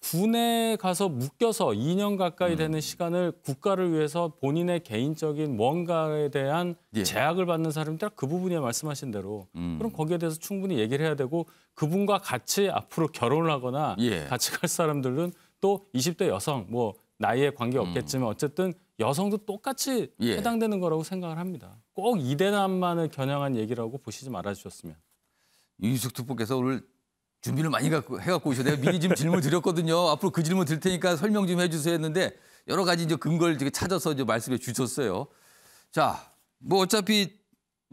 군에 가서 묶여서 2년 가까이 되는 시간을 국가를 위해서 본인의 개인적인 뭔가에 대한 예. 제약을 받는 사람들 그 부분이야 말씀하신 대로 그럼 거기에 대해서 충분히 얘기를 해야 되고 그분과 같이 앞으로 결혼을 하거나 예. 같이 갈 사람들은 또 20대 여성 뭐 나이에 관계 없겠지만 어쨌든 여성도 똑같이 예. 해당되는 거라고 생각을 합니다. 꼭 이대남만을 겨냥한 얘기라고 보시지 말아주셨으면. 윤희숙 특보께서 오늘 준비를 많이 해갖고 오셔서 내가 미리 지금 질문 드렸거든요. 앞으로 그 질문 드릴 테니까 설명 좀 해주세요 했는데 여러 가지 이제 근거를 찾아서 이제 말씀해 주셨어요. 자, 뭐 어차피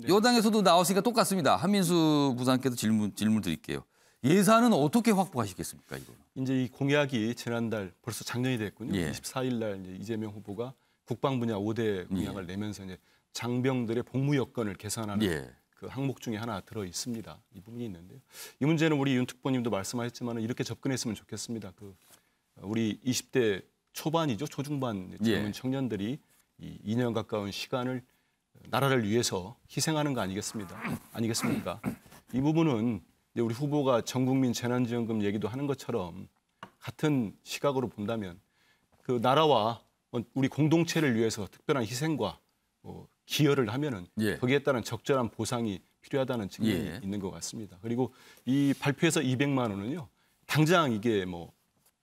여당에서도 나왔으니까 똑같습니다. 한민수 부장께도 질문 드릴게요. 예산은 어떻게 확보하시겠습니까, 이거? 이제 이 공약이 지난달 벌써 작년이 됐군요. 예. 24일 날 이제 이재명 후보가 국방 분야 5대 공약을 내면서 이제 장병들의 복무 여건을 개선하는 예. 그 항목 중에 하나 들어 있습니다. 이 부분이 있는데요. 이 문제는 우리 윤 특보님도 말씀하셨지만 이렇게 접근했으면 좋겠습니다. 우리 20대 초반이죠, 초중반 젊은 예. 청년들이 이 2년 가까운 시간을 나라를 위해서 희생하는 거 아니겠습니까? 이 부분은 이제 우리 후보가 전국민 재난지원금 얘기도 하는 것처럼 같은 시각으로 본다면 그 나라와 우리 공동체를 위해서 특별한 희생과 기여를 하면은 예. 거기에 따른 적절한 보상이 필요하다는 측면이 예. 있는 것 같습니다. 그리고 이 발표에서 200만 원은요, 당장 이게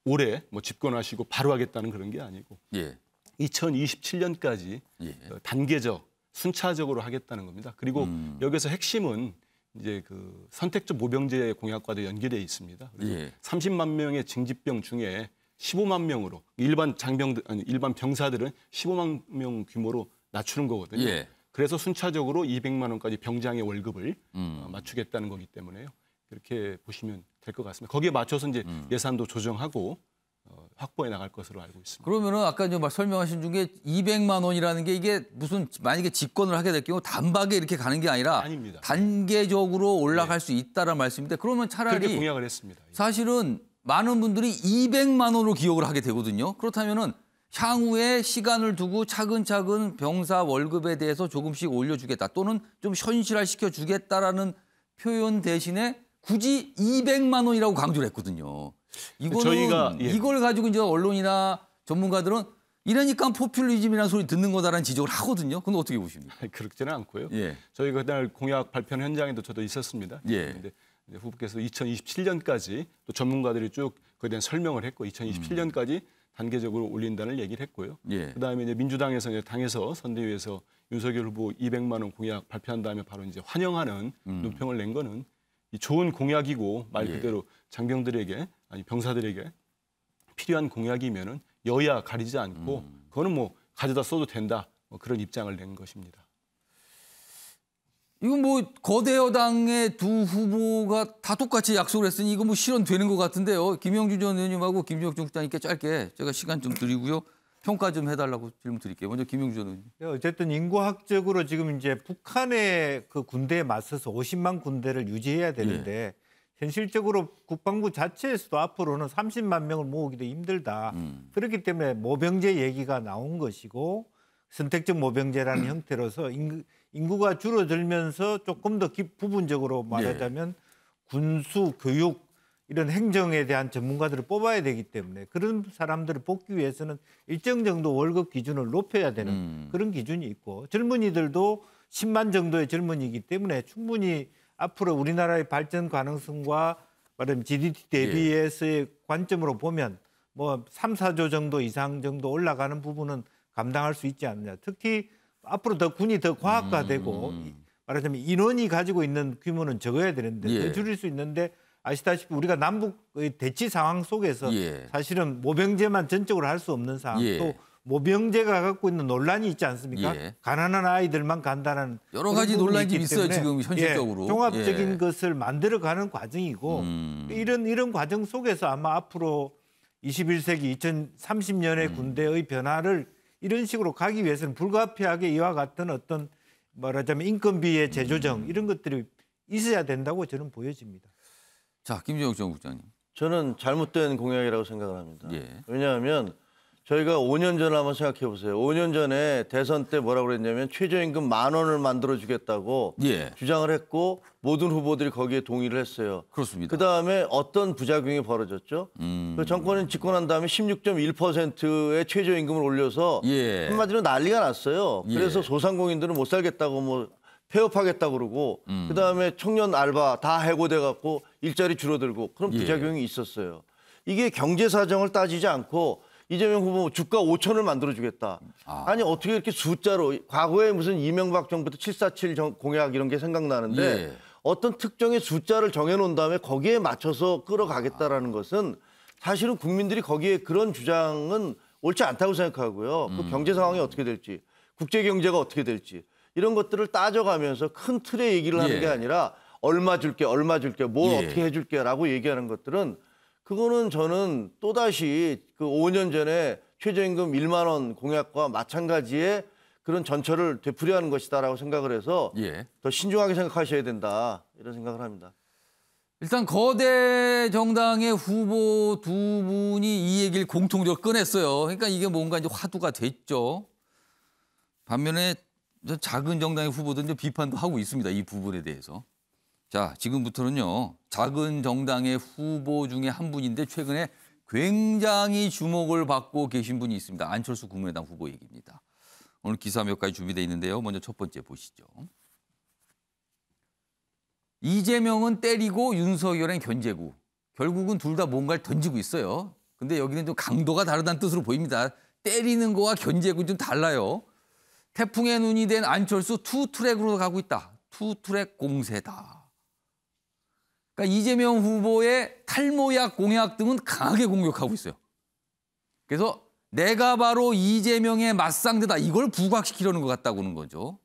올해 집권하시고 바로 하겠다는 그런 게 아니고 예. 2027년까지 예. 단계적, 순차적으로 하겠다는 겁니다. 그리고 여기서 핵심은 이제 그 선택적 모병제 공약과도 연계되어 있습니다. 예. 30만 명의 징집병 중에 15만 명으로 일반 병사들은 15만 명 규모로 낮추는 거거든요. 예. 그래서 순차적으로 200만 원까지 병장의 월급을 맞추겠다는 거기 때문에요. 그렇게 보시면 될 것 같습니다. 거기에 맞춰서 이제 예산도 조정하고 확보해 나갈 것으로 알고 있습니다. 그러면은 아까 이제 설명하신 중에 200만 원이라는 게 이게 무슨 만약에 집권을 하게 될 경우 단박에 이렇게 가는 게 아니라 아닙니다. 단계적으로 올라갈 수 있다는 말씀인데 그러면 차라리 그렇게 공약을 했습니다. 사실은 많은 분들이 200만 원으로 기억을 하게 되거든요. 그렇다면은 향후에 시간을 두고 차근차근 병사 월급에 대해서 조금씩 올려주겠다 또는 좀 현실화시켜 주겠다라는 표현 대신에 굳이 200만 원이라고 강조를 했거든요. 이거는 저희가 이걸 가지고 이제 언론이나 전문가들은 이러니까 포퓰리즘이라는 소리 듣는 거다라는 지적을 하거든요. 그건 어떻게 보십니까? 그렇지는 않고요. 예. 저희가 그날 공약 발표한 현장에도 저도 있었습니다. 예. 근데 후보께서 2027년까지 또 전문가들이 쭉 그에 대한 설명을 했고 2027년까지 단계적으로 올린다는 얘기를 했고요. 예. 그다음에 이제 민주당에서 이제 당에서 선대위에서 윤석열 후보 200만 원 공약 발표한 다음에 바로 이제 환영하는 논평을 낸 거는 이 좋은 공약이고 말 그대로 장병들에게 아니 병사들에게 필요한 공약이면은 여야 가리지 않고 그거는 가져다 써도 된다 그런 입장을 낸 것입니다. 이거 뭐 거대 여당의 두 후보가 다 똑같이 약속을 했으니 이거 뭐 실현되는 것 같은데요. 김영주 전 의원님하고 김정혁 국장님께 짧게 제가 시간 좀 드리고요. 평가 좀 해달라고 질문 드릴게요. 먼저 김영주 전 의원님. 어쨌든 인구학적으로 지금 이제 북한의 그 군대에 맞서서 50만 군대를 유지해야 되는데 현실적으로 국방부 자체에서도 앞으로는 30만 명을 모으기도 힘들다. 그렇기 때문에 모병제 얘기가 나온 것이고 선택적 모병제라는 형태로서 인구가 줄어들면서 조금 더 부분적으로 말하자면 군수, 교육 이런 행정에 대한 전문가들을 뽑아야 되기 때문에 그런 사람들을 뽑기 위해서는 일정 정도 월급 기준을 높여야 되는 그런 기준이 있고 젊은이들도 10만 정도의 젊은이기 때문에 충분히 앞으로 우리나라의 발전 가능성과 말하자면 GDP 대비해서의 관점으로 보면 뭐 3, 4조 정도 이상 정도 올라가는 부분은 감당할 수 있지 않느냐. 특히 앞으로 더 군이 더 과학화되고 말하자면 인원이 가지고 있는 규모는 적어야 되는데 더 줄일 수 있는데 아시다시피 우리가 남북의 대치 상황 속에서 사실은 모병제만 전적으로 할 수 없는 상황 또 모병제가 갖고 있는 논란이 있지 않습니까? 가난한 아이들만 간다는 여러 가지 논란이 있어요 지금 현실적으로. 종합적인 것을 만들어가는 과정이고 이런 과정 속에서 아마 앞으로 21세기 2030년의 군대의 변화를 이런 식으로 가기 위해서는 불가피하게 이와 같은 어떤 말하자면 인건비의 재조정 이런 것들이 있어야 된다고 저는 보여집니다. 자, 김정혁 전 국장님. 저는 잘못된 공약이라고 생각을 합니다. 왜냐하면 저희가 5년 전을 한번 생각해 보세요. 5년 전에 대선 때 뭐라고 그랬냐면 최저임금 10,000원을 만들어주겠다고 주장을 했고 모든 후보들이 거기에 동의를 했어요. 그렇습니다. 그다음에 어떤 부작용이 벌어졌죠? 그 정권이 집권한 다음에 16.1%의 최저임금을 올려서 한마디로 난리가 났어요. 그래서 소상공인들은 못 살겠다고 뭐 폐업하겠다고 그러고 그다음에 청년 알바 다 해고돼 갖고 일자리 줄어들고 그런 부작용이 있었어요. 이게 경제 사정을 따지지 않고 이재명 후보 주가 5,000을 만들어주겠다. 아니 어떻게 이렇게 숫자로 과거에 무슨 이명박 정부 때 747 공약 이런 게 생각나는데 어떤 특정의 숫자를 정해놓은 다음에 거기에 맞춰서 끌어가겠다라는 것은 사실은 국민들이 거기에 그런 주장은 옳지 않다고 생각하고요. 그 경제 상황이 어떻게 될지 국제 경제가 어떻게 될지 이런 것들을 따져가면서 큰 틀의 얘기를 하는 게 아니라 얼마 줄게 뭘 어떻게 해줄게라고 얘기하는 것들은 그거는 저는 또다시 그 5년 전에 최저임금 1만 원 공약과 마찬가지의 그런 전철을 되풀이하는 것이다라고 생각을 해서 더 신중하게 생각하셔야 된다 이런 생각을 합니다. 일단 거대 정당의 후보 두 분이 이 얘기를 공통적으로 꺼냈어요. 그러니까 이게 뭔가 이제 화두가 됐죠. 반면에 작은 정당의 후보들은 비판도 하고 있습니다. 이 부분에 대해서. 자, 지금부터는요. 작은 정당의 후보 중에 한 분인데 최근에 굉장히 주목을 받고 계신 분이 있습니다. 안철수 국민의당 후보 얘기입니다. 오늘 기사 몇 가지 준비되어 있는데요. 먼저 첫 번째 보시죠. 이재명은 때리고 윤석열은 견제구. 결국은 둘 다 뭔가를 던지고 있어요. 근데 여기는 좀 강도가 다르다는 뜻으로 보입니다. 때리는 거와 견제구는 좀 달라요. 태풍의 눈이 된 안철수 투트랙으로 가고 있다. 투트랙 공세다. 그러니까 이재명 후보의 탈모약 공약 등은 강하게 공격하고 있어요. 그래서 내가 바로 이재명의 맞상대다. 이걸 부각시키려는 것 같다고는 거죠.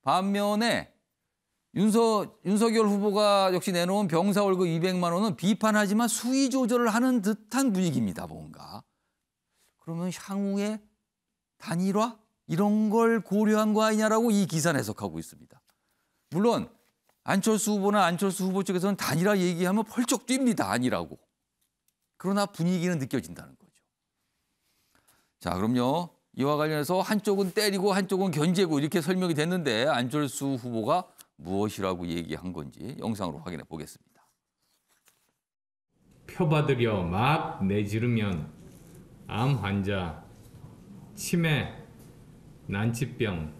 반면에 윤석열 후보가 역시 내놓은 병사 월급 200만 원은 비판하지만 수위 조절을 하는 듯한 분위기입니다. 뭔가. 그러면 향후에 단일화? 이런 걸 고려한 거 아니냐라고 이 기사는 해석하고 있습니다. 물론 안철수 후보나 안철수 후보 쪽에서는 단일화 얘기하면 펄쩍 뜁니다. 아니라고. 그러나 분위기는 느껴진다는 거죠. 자, 그럼요. 이와 관련해서 한쪽은 때리고 한쪽은 견제고 이렇게 설명이 됐는데 안철수 후보가 무엇이라고 얘기한 건지 영상으로 확인해 보겠습니다. 표받으려 막 내지르면 암 환자, 치매, 난치병,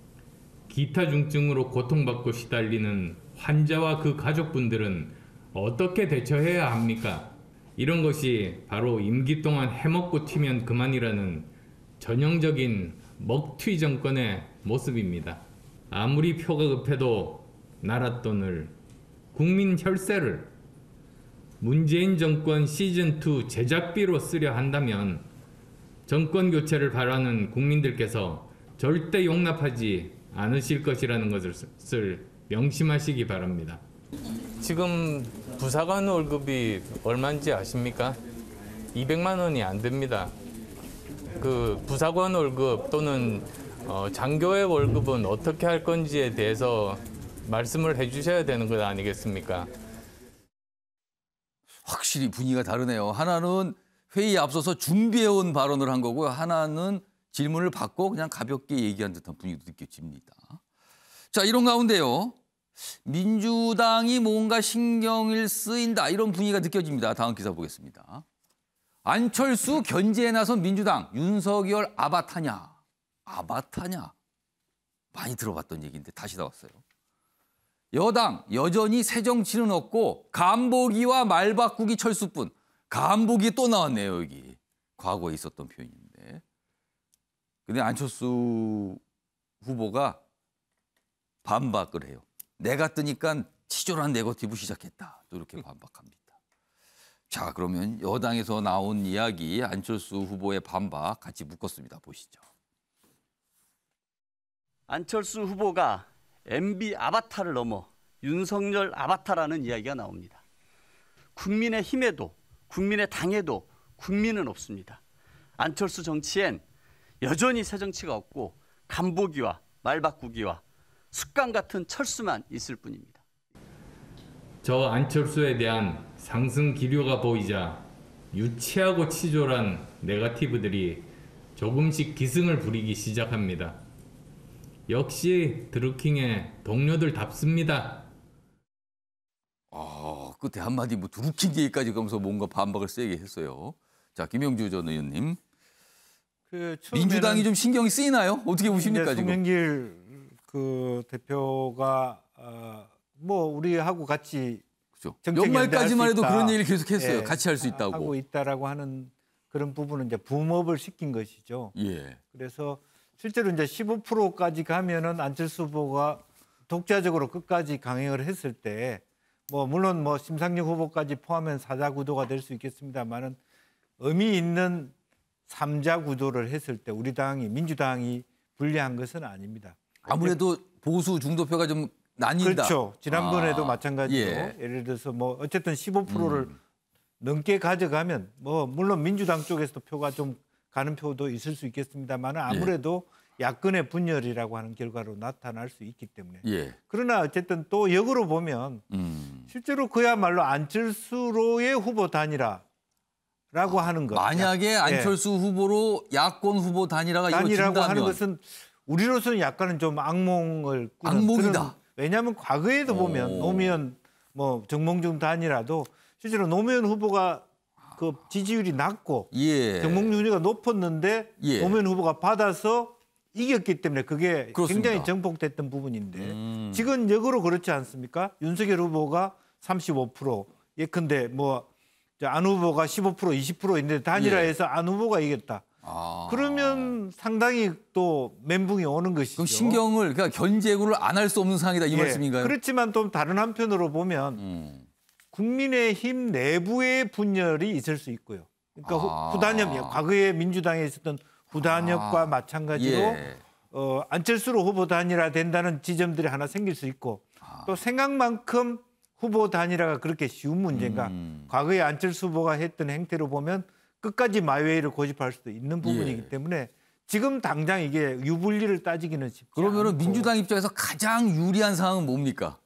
기타 중증으로 고통받고 시달리는 환자와 그 가족분들은 어떻게 대처해야 합니까? 이런 것이 바로 임기 동안 해먹고 튀면 그만이라는 전형적인 먹튀 정권의 모습입니다. 아무리 표가 급해도 나라 돈을, 국민 혈세를 문재인 정권 시즌2 제작비로 쓰려 한다면 정권 교체를 바라는 국민들께서 절대 용납하지 않으실 것이라는 것을 명심하시기 바랍니다. 지금 부사관 월급이 얼마인지 아십니까? 200만 원이 안 됩니다. 그 부사관 월급 또는 장교의 월급은 어떻게 할 건지에 대해서 말씀을 해주셔야 되는 것 아니겠습니까? 확실히 분위기가 다르네요. 하나는 회의에 앞서서 준비해온 발언을 한 거고요. 하나는 질문을 받고 그냥 가볍게 얘기한 듯한 분위기도 느껴집니다. 자, 이런 가운데요. 민주당이 뭔가 신경을 쓰인다 이런 분위기가 느껴집니다. 다음 기사 보겠습니다. 안철수 견제에 나선 민주당 윤석열 아바타냐. 아바타냐. 많이 들어봤던 얘기인데 다시 나왔어요. 여당 여전히 새 정치는 없고 간보기와 말바꾸기 철수뿐. 간보기 또 나왔네요 여기. 과거에 있었던 표현인데. 근데 안철수 후보가 반박을 해요. 내가 뜨니까 치졸한 네거티브 시작했다. 또 이렇게 반박합니다. 자, 그러면 여당에서 나온 이야기 안철수 후보의 반박 같이 묶었습니다. 보시죠. 안철수 후보가 MB 아바타를 넘어 윤석열 아바타라는 이야기가 나옵니다. 국민의 힘에도 국민의 당에도 국민은 없습니다. 안철수 정치엔 여전히 새 정치가 없고 간보기와 말바꾸기와 습관 같은 철수만 있을 뿐입니다. 저 안철수에 대한 상승 기류가 보이자 유치하고 치졸한 네거티브들이 조금씩 기승을 부리기 시작합니다. 역시 드루킹의 동료들답습니다. 끝에 한마디 뭐 드루킹 얘기까지 가면서 뭔가 반박을 세게 했어요. 자, 김영주 전 의원님. 민주당이 좀 신경이 쓰이나요? 어떻게 보십니까 지금? 송영길 그 대표가 뭐 우리하고 같이 그렇죠. 연말까지만 해도 그런 얘기를 계속했어요. 예, 같이 할 수 있다고. 하고 있다라고 하는 그런 부분은 이제 붐업을 시킨 것이죠. 예. 그래서 실제로 이제 15%까지 가면은 안철수 후보가 독자적으로 끝까지 강행을 했을 때 뭐 물론 뭐 심상정 후보까지 포함한 4자 구도가 될 수 있겠습니다만은 의미 있는 3자 구도를 했을 때 우리 당이 민주당이 불리한 것은 아닙니다. 아무래도 보수 중도표가 좀 나뉜다. 그렇죠. 지난번에도 마찬가지로 예. 예를 들어서 뭐 어쨌든 15%를 넘게 가져가면 뭐 물론 민주당 쪽에서도 표가 좀 가는 표도 있을 수 있겠습니다만 아무래도 야권의 분열이라고 하는 결과로 나타날 수 있기 때문에. 예. 그러나 어쨌든 또 역으로 보면 실제로 그야말로 안철수로의 후보 단일화라고 하는 것. 만약에 안철수 후보로 야권 후보 단일화가 단일화라고 이루어진다면. 하는 것은 우리로서는 약간은 좀 악몽을 꾸는 악몽이다. 왜냐하면 과거에도 보면 노무현 뭐 정몽준 단일화도 실제로 노무현 후보가 그 지지율이 낮고 정몽준 후보가 높았는데 노무현 후보가 받아서 이겼기 때문에 그게 그렇습니다. 굉장히 정복됐던 부분인데 지금 역으로 그렇지 않습니까? 윤석열 후보가 35% 예컨대 뭐 안 후보가 15% 20%인데 단일화해서 안 후보가 이겼다. 그러면 상당히 또 멘붕이 오는 것이죠. 그럼 신경을 그러니까 견제구를 안 할 수 없는 상황이다 이 말씀인가요? 그렇지만 또 다른 한편으로 보면 국민의힘 내부의 분열이 있을 수 있고요. 그러니까 후단협이요. 과거에 민주당에 있었던 후단협과 마찬가지로 안철수로 후보 단일화 된다는 지점들이 하나 생길 수 있고 또 생각만큼 후보 단일화가 그렇게 쉬운 문제인가. 과거에 안철수 후보가 했던 행태로 보면 끝까지 마이웨이를 고집할 수도 있는 부분이기 때문에 지금 당장 이게 유불리를 따지기는 쉽지 그러면은 않고. 민주당 입장에서 가장 유리한 상황은 뭡니까?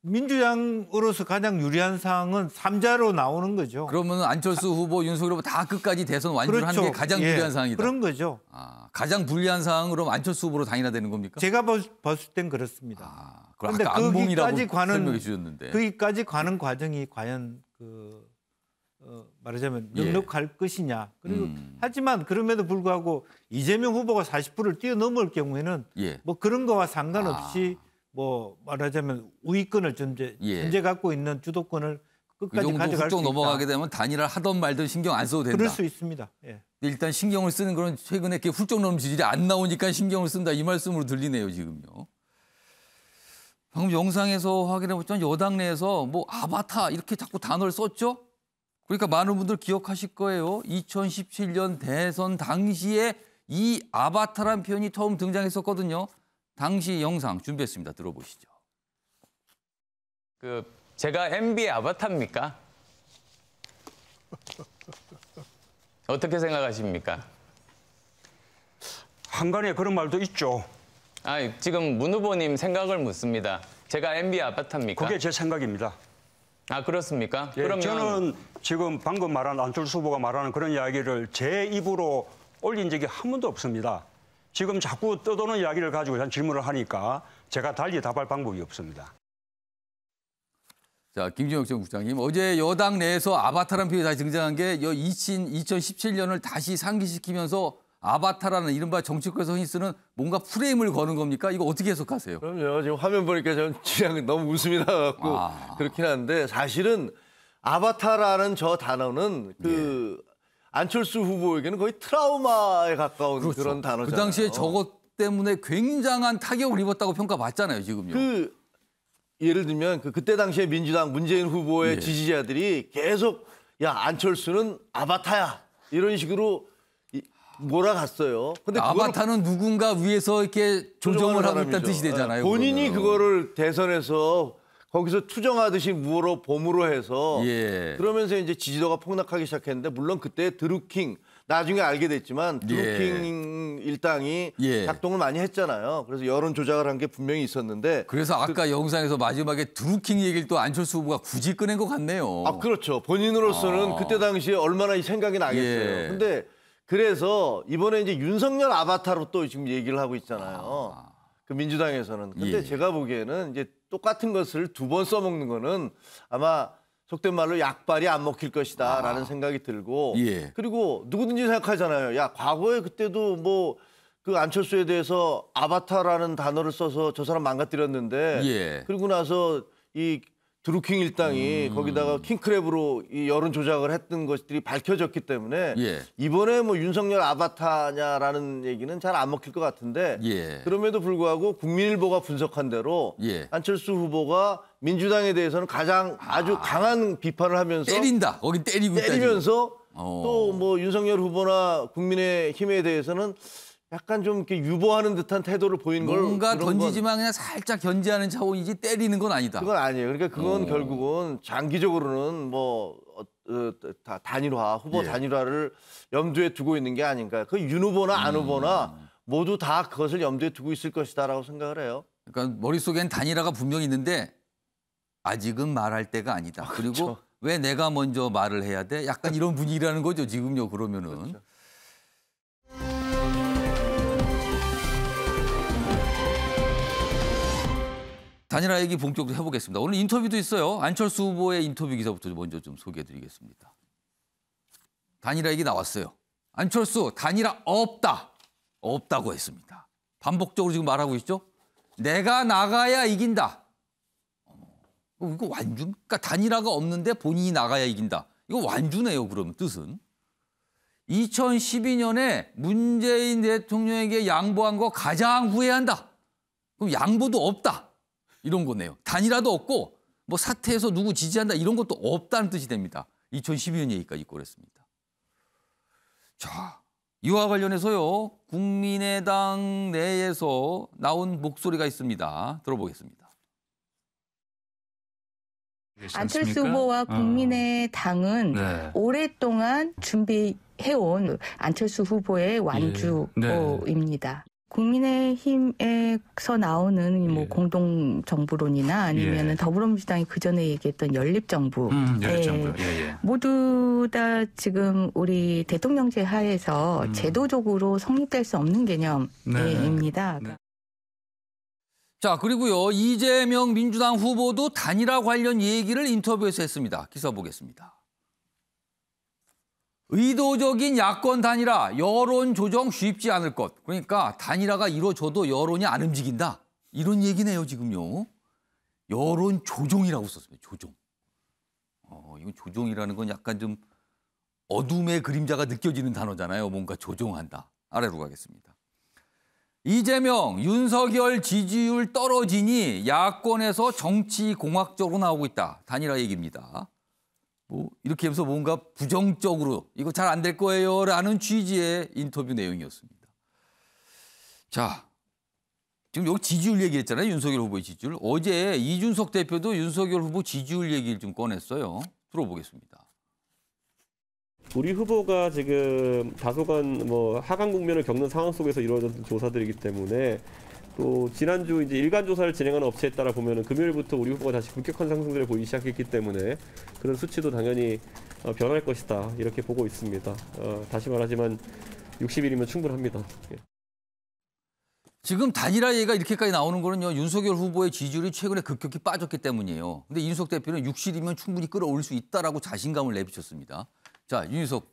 민주당으로서 가장 유리한 상황은 3자로 나오는 거죠. 그러면 안철수 후보, 윤석열 후보 다 끝까지 대선 완주를 하는 게 가장 유리한 상황이다. 그런 거죠. 가장 불리한 상황으로 안철수 후보로 당이나되는 겁니까? 제가 봤을 땐 그렇습니다. 그런데 악몽이라고 설명해 주셨는데. 거기까지 가는 과정이 과연 말하자면 넉넉할 것이냐. 그리고 하지만 그럼에도 불구하고 이재명 후보가 40%를 뛰어넘을 경우에는 뭐 그런 거와 상관없이 뭐 말하자면 우위권을 현재 갖고 있는 주도권을 끝까지 가져갈 수 있다. 훌쩍 넘어가게 되면 단일화 하던 말든 신경 안 써도 된다. 그럴 수 있습니다. 예. 일단 신경을 쓰는 그런 최근에 이렇게 훌쩍 넘는 지지율이 안 나오니까 신경을 쓴다 이 말씀으로 들리네요 지금요. 방금 영상에서 확인해 보면 여당 내에서 뭐 아바타 이렇게 자꾸 단어를 썼죠. 그러니까 많은 분들 기억하실 거예요. 2017년 대선 당시에 이 아바타란 표현이 처음 등장했었거든요. 당시 영상 준비했습니다. 들어보시죠. 제가 MB의 아바타입니까? 어떻게 생각하십니까? 한간에 그런 말도 있죠. 지금 문 후보님 생각을 묻습니다. 제가 MB의 아바타입니까? 그게 제 생각입니다. 그렇습니까? 예, 그러면 저는 지금 방금 말한 안철수 후보가 말하는 그런 이야기를 제 입으로 올린 적이 한 번도 없습니다. 지금 자꾸 떠도는 이야기를 가지고 질문을 하니까 제가 달리 답할 방법이 없습니다. 자, 김진영 전 국장님, 어제 여당 내에서 아바타라는 표현이 다시 등장한 게 2017년을 다시 상기시키면서 아바타라는 이른바 정치권에서 흔히 쓰는 뭔가 프레임을 거는 겁니까? 이거 어떻게 해석하세요? 그럼요. 지금 화면 보니까 저는 그냥 너무 웃음이 나갖고 그렇긴 한데 사실은 아바타라는 저 단어는 안철수 후보에게는 거의 트라우마에 가까운 그렇죠. 그런 단어잖아요. 그 당시에 저것 때문에 굉장한 타격을 입었다고 평가받잖아요, 지금요. 예를 들면 그때 당시에 민주당 문재인 후보의 지지자들이 계속 야 안철수는 아바타야 이런 식으로 몰아갔어요. 근데 아바타는 누군가 위에서 이렇게 조정을 하고 있다는 뜻이 되잖아요. 본인이 그러면. 그거를 대선에서 거기서 투정하듯이 봄으로 해서 그러면서 이제 지지도가 폭락하기 시작했는데 물론 그때 드루킹 나중에 알게 됐지만 드루킹 일당이 작동을 많이 했잖아요. 그래서 여론 조작을 한 게 분명히 있었는데 그래서 아까 영상에서 마지막에 드루킹 얘기를 또 안철수 후보가 굳이 꺼낸 것 같네요. 그렇죠. 본인으로서는 그때 당시에 얼마나 이 생각이 나겠어요. 근데 그래서 이번에 이제 윤석열 아바타로 또 지금 얘기를 하고 있잖아요. 그 민주당에서는. 근데 제가 보기에는 이제 똑같은 것을 두 번 써먹는 거는 아마 속된 말로 약발이 안 먹힐 것이다라는 생각이 들고 그리고 누구든지 생각하잖아요. 야 과거에 그때도 뭐 그 안철수에 대해서 아바타라는 단어를 써서 저 사람 망가뜨렸는데 그리고 나서 이 드루킹 일당이 거기다가 킹크랩으로 이 여론 조작을 했던 것들이 밝혀졌기 때문에 이번에 뭐 윤석열 아바타냐라는 얘기는 잘 안 먹힐 것 같은데 그럼에도 불구하고 국민일보가 분석한 대로 안철수 후보가 민주당에 대해서는 가장 아주 강한 비판을 하면서 때린다. 거기 때리면서 또 뭐 윤석열 후보나 국민의힘에 대해서는 약간 좀 이렇게 유보하는 듯한 태도를 보이는 걸 뭔가 던지지만 그냥 살짝 견제하는 차원이지 때리는 건 아니다. 그건 아니에요. 그러니까 그건 결국은 장기적으로는 뭐 단일화, 후보 단일화를 염두에 두고 있는 게 아닌가. 그 윤 후보나 안 후보나 모두 다 그것을 염두에 두고 있을 것이다라고 생각을 해요. 그러니까 머릿속엔 단일화가 분명히 있는데 아직은 말할 때가 아니다. 그리고 왜 내가 먼저 말을 해야 돼? 약간 이런 분위기라는 거죠, 지금요. 그러면은. 단일화 얘기 본격적으로 해보겠습니다. 오늘 인터뷰도 있어요. 안철수 후보의 인터뷰 기사부터 먼저 좀 소개해드리겠습니다. 단일화 얘기 나왔어요. 안철수 단일화 없다. 없다고 했습니다. 반복적으로 지금 말하고 있죠. 내가 나가야 이긴다. 이거 완주? 그러니까 단일화가 없는데 본인이 나가야 이긴다. 이거 완주네요. 그러면 뜻은. 2012년에 문재인 대통령에게 양보한 거 가장 후회한다. 그럼 양보도 없다. 이런 거네요. 단일화도 없고 뭐 사퇴해서 누구 지지한다 이런 것도 없다는 뜻이 됩니다. 2012년 얘기까지 있고 그랬습니다. 자, 이와 관련해서요. 국민의당 내에서 나온 목소리가 있습니다. 들어보겠습니다. 안철수 후보와 국민의당은 오랫동안 준비해온 안철수 후보의 완주입니다. 국민의힘에서 나오는 뭐 공동정부론이나 아니면 더불어민주당이 그전에 얘기했던 연립정부. 모두 다 지금 우리 대통령제 하에서 제도적으로 성립될 수 없는 개념입니다. 자, 그리고요. 이재명 민주당 후보도 단일화 관련 얘기를 인터뷰에서 했습니다. 기사 보겠습니다. 의도적인 야권 단일화, 여론 조정 쉽지 않을 것. 그러니까 단일화가 이루어져도 여론이 안 움직인다. 이런 얘기네요, 지금요. 여론 조종이라고 썼습니다. 조종. 이건 조종이라는 건 약간 좀 어둠의 그림자가 느껴지는 단어잖아요. 뭔가 조종한다. 아래로 가겠습니다. 이재명, 윤석열 지지율 떨어지니 야권에서 정치공학적으로 나오고 있다. 단일화 얘기입니다. 뭐 이렇게 하면서 뭔가 부정적으로 이거 잘 안 될 거예요 라는 취지의 인터뷰 내용이었습니다. 자, 지금 여기 지지율 얘기했잖아요. 윤석열 후보의 지지율. 어제 이준석 대표도 윤석열 후보 지지율 얘기를 좀 꺼냈어요. 들어보겠습니다. 우리 후보가 지금 다소간 뭐 하강 국면을 겪는 상황 속에서 이루어졌던 조사들이기 때문에 또 지난주 이제 일간 조사를 진행하는 업체에 따라 보면은 금요일부터 우리 후보가 다시 급격한 상승세를 보이기 시작했기 때문에 그런 수치도 당연히 변할 것이다 이렇게 보고 있습니다. 다시 말하지만 60일이면 충분합니다. 예. 지금 단일화 얘기가 이렇게까지 나오는 거는요. 윤석열 후보의 지지율이 최근에 급격히 빠졌기 때문이에요. 근데 이준석 대표는 60일이면 충분히 끌어올릴 수 있다라고 자신감을 내비쳤습니다. 자, 윤석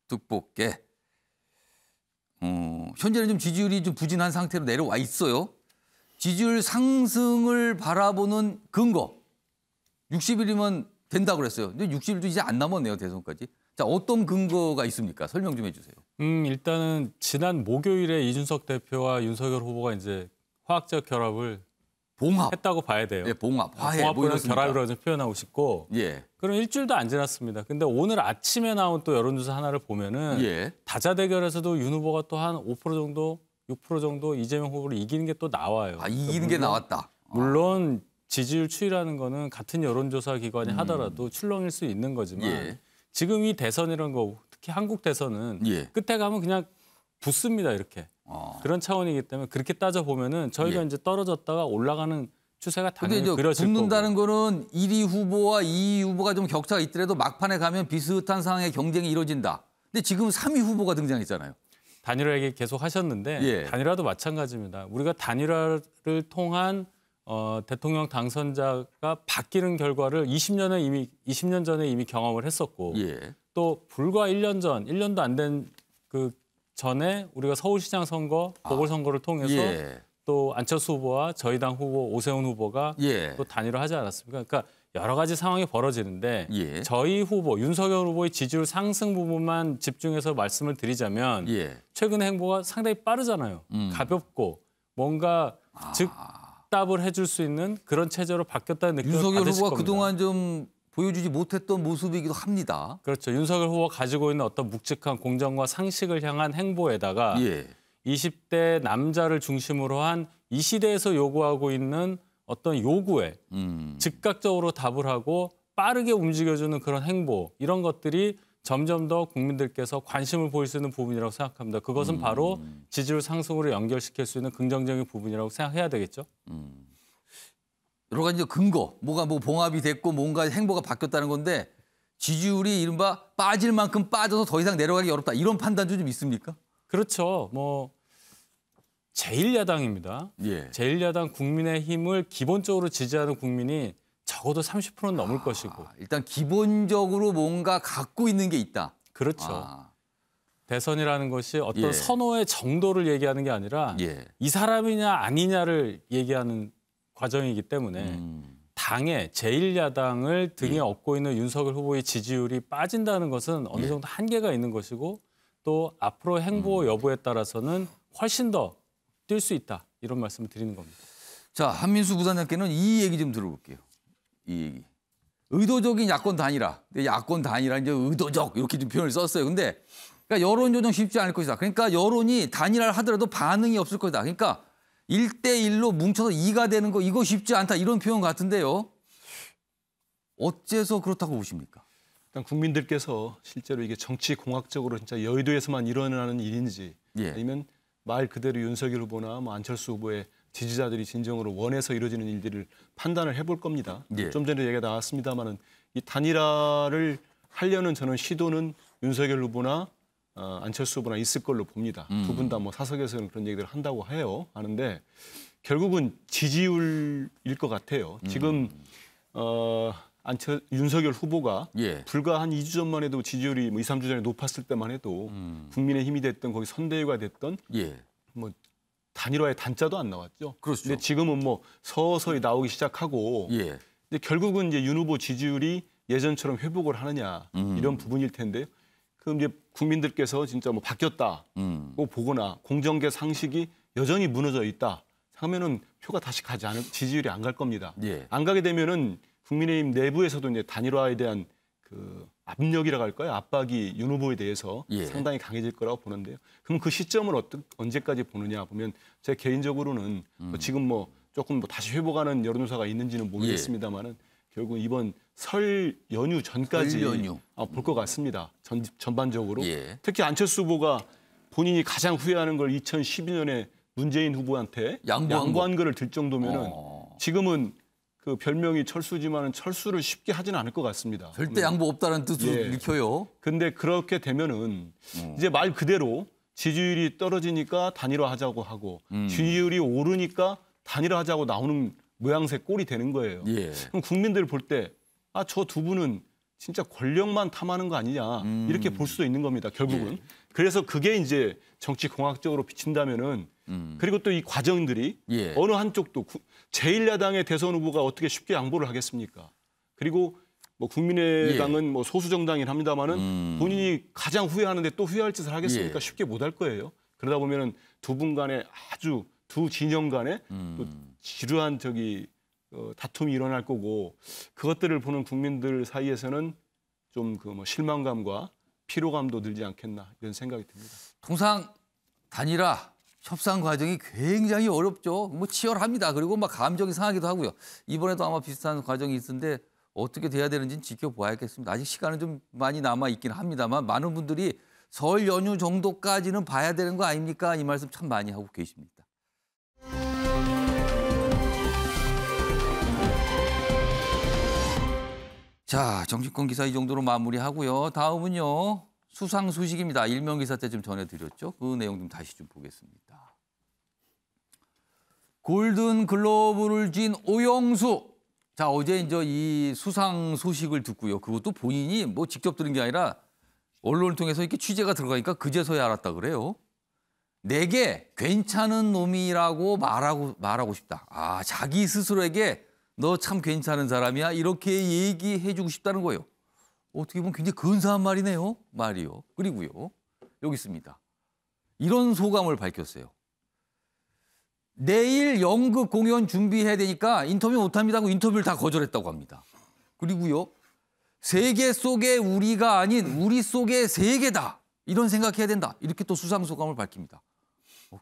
득보께 현재는 좀 지지율이 좀 부진한 상태로 내려와 있어요. 지지율 상승을 바라보는 근거 60일이면 된다고 그랬어요. 근데 60일도 이제 안 남았네요. 대선까지. 자, 어떤 근거가 있습니까? 설명 좀 해주세요. 일단은 지난 목요일에 이준석 대표와 윤석열 후보가 이제 화학적 결합을 했다고 봐야 돼요. 예, 봉합, 화해, 봉합보다는 결합이라고 좀 표현하고 싶고. 예. 그럼 일주일도 안 지났습니다. 근데 오늘 아침에 나온 또 여론조사 하나를 보면은 예. 다자 대결에서도 윤 후보가 또 한 5% 정도, 6% 정도 이재명 후보를 이기는 게 또 나와요. 아, 이기는 게 나왔다. 물론 지지율 추이라는 거는 같은 여론조사 기관이 하더라도 출렁일 수 있는 거지만 예. 지금 이 대선이라는 거, 특히 한국 대선은 예. 끝에 가면 그냥 붙습니다, 이렇게. 그런 차원이기 때문에 그렇게 따져보면은 저희가 예. 이제 떨어졌다가 올라가는 추세가 근데 당연히 이제 그려질 붙는다는 거고. 거는 1위 후보와 2위 후보가 좀 격차가 있더라도 막판에 가면 비슷한 상황의 경쟁이 이루어진다. 근데 지금 3위 후보가 등장했잖아요. 단일화 얘기 계속 하셨는데 예. 단일화도 마찬가지입니다. 우리가 단일화를 통한 대통령 당선자가 바뀌는 결과를 20년 전에 이미 경험을 했었고 예. 또 불과 1년 전, 1년도 안 된 그 전에 우리가 서울시장 선거, 보궐선거를 통해서 예. 또 안철수 후보와 저희 당 후보 오세훈 후보가 예. 또 단일화하지 않았습니까? 그러니까 여러 가지 상황이 벌어지는데 예. 저희 후보 윤석열 후보의 지지율 상승 부분만 집중해서 말씀을 드리자면 예. 최근의 행보가 상당히 빠르잖아요. 가볍고 뭔가 즉답을 해줄 수 있는 그런 체제로 바뀌었다는 느낌을 윤석열 받으실 후보가 겁니다. 그동안 좀 보여주지 못했던 모습이기도 합니다. 그렇죠. 윤석열 후보가 가지고 있는 어떤 묵직한 공정과 상식을 향한 행보에다가 예. 20대 남자를 중심으로 한 이 시대에서 요구하고 있는 어떤 요구에 즉각적으로 답을 하고 빠르게 움직여주는 그런 행보 이런 것들이 점점 더 국민들께서 관심을 보일 수 있는 부분이라고 생각합니다. 그것은 바로 지지율 상승으로 연결시킬 수 있는 긍정적인 부분이라고 생각해야 되겠죠. 여러 가지 근거, 뭐가 뭐 봉합이 됐고 뭔가 행보가 바뀌었다는 건데 지지율이 이른바 빠질 만큼 빠져서 더 이상 내려가기 어렵다. 이런 판단도 좀 있습니까? 그렇죠. 뭐 제1야당입니다. 예. 제1야당 국민의힘을 기본적으로 지지하는 국민이 적어도 30%는 넘을 것이고. 일단 기본적으로 뭔가 갖고 있는 게 있다. 그렇죠. 대선이라는 것이 어떤 예. 선호의 정도를 얘기하는 게 아니라 예. 이 사람이냐 아니냐를 얘기하는 과정이기 때문에 당의 제1야당을 등에 업고 있는 윤석열 후보의 지지율이 빠진다는 것은 어느 정도 한계가 있는 것이고 또 앞으로 행보 여부에 따라서는 훨씬 더 뛸 수 있다. 이런 말씀을 드리는 겁니다. 자, 한민수 부단장께는 이 얘기 좀 들어볼게요. 이 얘기. 의도적인 야권 단일화. 야권 단일화 이제 의도적 이렇게 좀 표현을 썼어요. 근데 그러니까 여론 조정 쉽지 않을 것이다. 그러니까 여론이 단일화를 하더라도 반응이 없을 것이다. 그러니까 1대1로 뭉쳐서 2가 되는 거 이거 쉽지 않다. 이런 표현 같은데요. 어째서 그렇다고 보십니까? 일단 국민들께서 실제로 이게 정치 공학적으로 진짜 여의도에서만 일어나는 일인지 아니면 말 그대로 윤석열 후보나 뭐 안철수 후보의 지지자들이 진정으로 원해서 이루어지는 일들을 판단을 해볼 겁니다. 좀 전에 얘기가 나왔습니다마는 이 단일화를 하려는 저는 시도는 윤석열 후보나 안철수 후보나 있을 걸로 봅니다. 두 분 다 뭐 사석에서는 그런 얘기들을 한다고 해요. 하는데 결국은 지지율일 것 같아요. 지금 윤석열 후보가 불과 한 2주 전만 해도 지지율이 뭐 2, 3주 전에 높았을 때만 해도 국민의힘이 됐던 거기 선대위가 됐던 뭐 단일화의 단자도 안 나왔죠. 그렇죠. 근데 지금은 뭐 서서히 나오기 시작하고 근데 결국은 이제 윤 후보 지지율이 예전처럼 회복을 하느냐 이런 부분일 텐데요. 그럼 이제 국민들께서 진짜 뭐 바뀌었다고 보거나 공정계 상식이 여전히 무너져 있다 하면은 표가 다시 가지 않을 지지율이 안 갈 겁니다. 안 가게 되면은 국민의힘 내부에서도 이제 단일화에 대한 그 압력이라고 할까요? 압박이 윤 후보에 대해서 예. 상당히 강해질 거라고 보는데요. 그럼 그 시점을 언제까지 보느냐 보면 제 개인적으로는 지금 뭐 조금 뭐 다시 회복하는 여론조사가 있는지는 모르겠습니다만은 결국 이번 설 연휴 전까지 볼 것 같습니다. 전반적으로. 예. 특히 안철수 후보가 본인이 가장 후회하는 걸 2012년에 문재인 후보한테 양보한 거를 들 정도면은 지금은 그 별명이 철수지만은 철수를 쉽게 하지는 않을 것 같습니다. 절대 양보 없다는 뜻으로 읽혀요. 근데 그렇게 되면은 이제 말 그대로 지지율이 떨어지니까 단일화하자고 하고 지지율이 오르니까 단일화하자고 나오는 모양새 꼴이 되는 거예요. 예. 그럼 국민들 볼 때 저 두 분은 진짜 권력만 탐하는 거 아니냐 이렇게 볼 수도 있는 겁니다. 결국은. 예. 그래서 그게 이제 정치 공학적으로 비친다면은 그리고 또 이 과정들이 어느 한쪽도 제1야당의 대선 후보가 어떻게 쉽게 양보를 하겠습니까? 그리고 뭐 국민의당은 뭐 소수 정당이긴 합니다만은 본인이 가장 후회하는데 또 후회할 짓을 하겠습니까? 쉽게 못 할 거예요. 그러다 보면은 두 분 간에 아주 두 진영 간에 또 지루한 다툼이 일어날 거고 그것들을 보는 국민들 사이에서는 좀 그 뭐 실망감과 피로감도 들지 않겠나 이런 생각이 듭니다. 통상 단일화 협상 과정이 굉장히 어렵죠. 뭐 치열합니다. 그리고 막 감정이 상하기도 하고요. 이번에도 아마 비슷한 과정이 있는데 어떻게 돼야 되는지는 지켜봐야겠습니다. 아직 시간은 좀 많이 남아 있긴 합니다만 많은 분들이 설 연휴 정도까지는 봐야 되는 거 아닙니까? 이 말씀 참 많이 하고 계십니다. 자, 정치권 기사 이 정도로 마무리하고요. 다음은요. 수상 소식입니다. 일명 기사 때 좀 전해드렸죠. 그 내용 좀 다시 좀 보겠습니다. 골든 글러브를 쥔 오영수. 자, 어제 이제 이 수상 소식을 듣고요. 그것도 본인이 뭐 직접 들은 게 아니라 언론을 통해서 이렇게 취재가 들어가니까 그제서야 알았다 그래요. 내게 괜찮은 놈이라고 말하고 싶다. 자기 스스로에게 너 참 괜찮은 사람이야. 이렇게 얘기해 주고 싶다는 거예요. 어떻게 보면 굉장히 근사한 말이네요. 말이요. 그리고요. 여기 있습니다. 이런 소감을 밝혔어요. 내일 연극 공연 준비해야 되니까 인터뷰 못합니다 하고 인터뷰를 다 거절했다고 합니다. 그리고요. 세계 속에 우리가 아닌 우리 속에 세계다. 이런 생각해야 된다. 이렇게 또 수상 소감을 밝힙니다.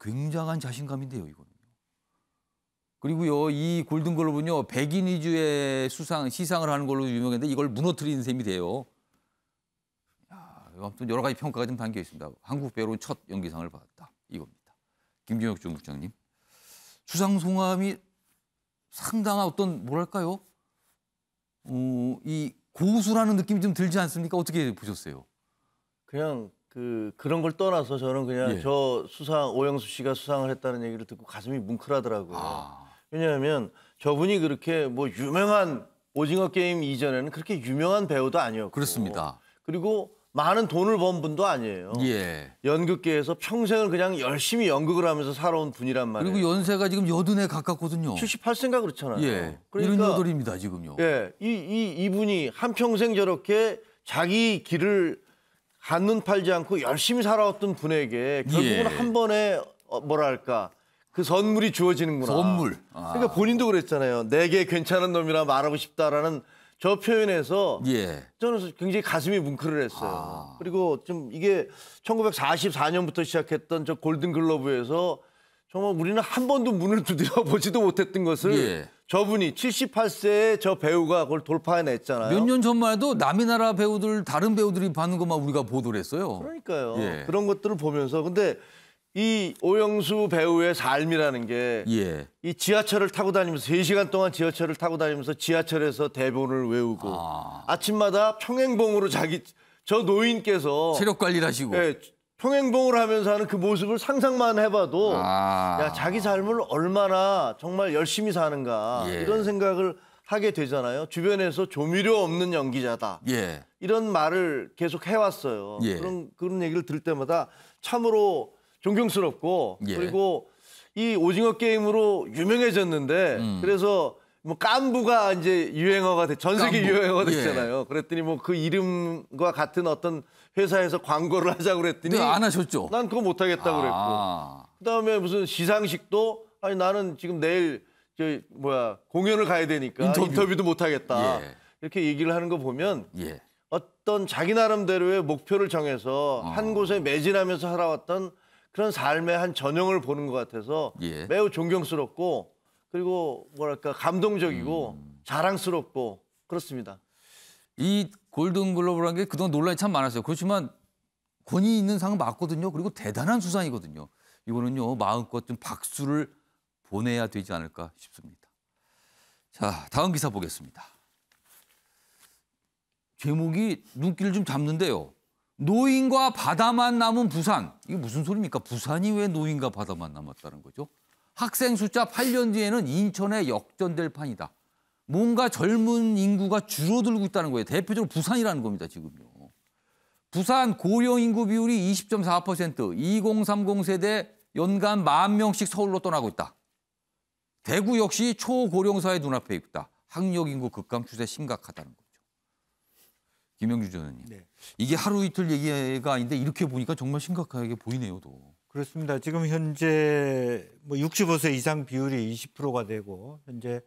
굉장한 자신감인데요. 이거는. 그리고요. 이 골든글로브는요. 백인 위주의 시상을 하는 걸로 유명했는데 이걸 무너뜨리는 셈이 돼요. 아무튼 여러 가지 평가가 좀 담겨 있습니다. 한국 배우로는 첫 연기상을 받았다. 이겁니다. 김준혁 중국장님. 수상 소감이 상당한 어떤 뭐랄까요? 이 고수라는 느낌이 좀 들지 않습니까? 어떻게 보셨어요? 그냥 그런 걸 떠나서 저는 그냥 오영수 씨가 수상을 했다는 얘기를 듣고 가슴이 뭉클하더라고요. 왜냐하면 저분이 그렇게 뭐 유명한 오징어 게임 이전에는 그렇게 유명한 배우도 아니었고. 그렇습니다. 그리고 많은 돈을 번 분도 아니에요. 예. 연극계에서 평생을 그냥 열심히 연극을 하면서 살아온 분이란 말이에요. 그리고 연세가 지금 80에 가깝거든요. 78세인가 그렇잖아요. 예. 그러니까 78입니다, 지금요. 예. 이분이 한평생 저렇게 자기 길을 한눈 팔지 않고 열심히 살아왔던 분에게 결국은 한 번에 뭐랄까 그 선물이 주어지는구나. 선물. 그러니까 본인도 그랬잖아요. 내게 괜찮은 놈이라 말하고 싶다라는 저 표현에서 저는 굉장히 가슴이 뭉클을 했어요. 그리고 좀 이게 1944년부터 시작했던 저 골든글러브에서 정말 우리는 한 번도 문을 두드려 보지도 못했던 것을 저분이 78세의 저 배우가 그걸 돌파해냈잖아요. 몇 년 전만 해도 남의 나라 배우들, 다른 배우들이 받는 것만 우리가 보도를 했어요. 그러니까요. 그런 것들을 보면서 근데 이 오영수 배우의 삶이라는 게 이 지하철을 타고 다니면서 3시간 동안 지하철을 타고 다니면서 지하철에서 대본을 외우고 아침마다 평행봉으로 저 노인께서 체력 관리를 하시고 평행봉을 하면서 하는 그 모습을 상상만 해봐도 야, 자기 삶을 얼마나 정말 열심히 사는가 이런 생각을 하게 되잖아요. 주변에서 조미료 없는 연기자다. 이런 말을 계속 해왔어요. 그런 얘기를 들을 때마다 참으로 존경스럽고 그리고 이 오징어 게임으로 유명해졌는데 그래서 뭐 깐부가 이제 유행어가 전 세계 유행어가 됐잖아요. 그랬더니 뭐 그 이름과 같은 어떤 회사에서 광고를 하자고 그랬더니 안 하셨죠? 난 그거 못 하겠다고 그랬고. 그다음에 무슨 시상식도 아니 나는 지금 내일 공연을 가야 되니까 인터뷰도 못 하겠다. 이렇게 얘기를 하는 거 보면 어떤 자기 나름대로의 목표를 정해서 한 곳에 매진하면서 살아왔던 그런 삶의 한 전형을 보는 것 같아서 매우 존경스럽고 그리고 뭐랄까 감동적이고 자랑스럽고 그렇습니다. 이 골든글러브라는 게 그동안 논란이 참 많았어요. 그렇지만 권위 있는 상은 맞거든요. 그리고 대단한 수상이거든요. 이거는요 마음껏 좀 박수를 보내야 되지 않을까 싶습니다. 자, 다음 기사 보겠습니다. 제목이 눈길을 좀 잡는데요. 노인과 바다만 남은 부산. 이게 무슨 소리입니까? 부산이 왜 노인과 바다만 남았다는 거죠? 학생 숫자 8년 뒤에는 인천에 역전될 판이다. 뭔가 젊은 인구가 줄어들고 있다는 거예요. 대표적으로 부산이라는 겁니다, 지금요. 부산 고령 인구 비율이 20.4%, 2030 세대 연간 10,000명씩 서울로 떠나고 있다. 대구 역시 초고령사의 눈앞에 있다. 학력 인구 급감 추세 심각하다는 거죠. 김영주 전원님. 네. 이게 하루 이틀 얘기가 아닌데 이렇게 보니까 정말 심각하게 보이네요. 또. 그렇습니다. 지금 현재 뭐 65세 이상 비율이 20%가 되고 현재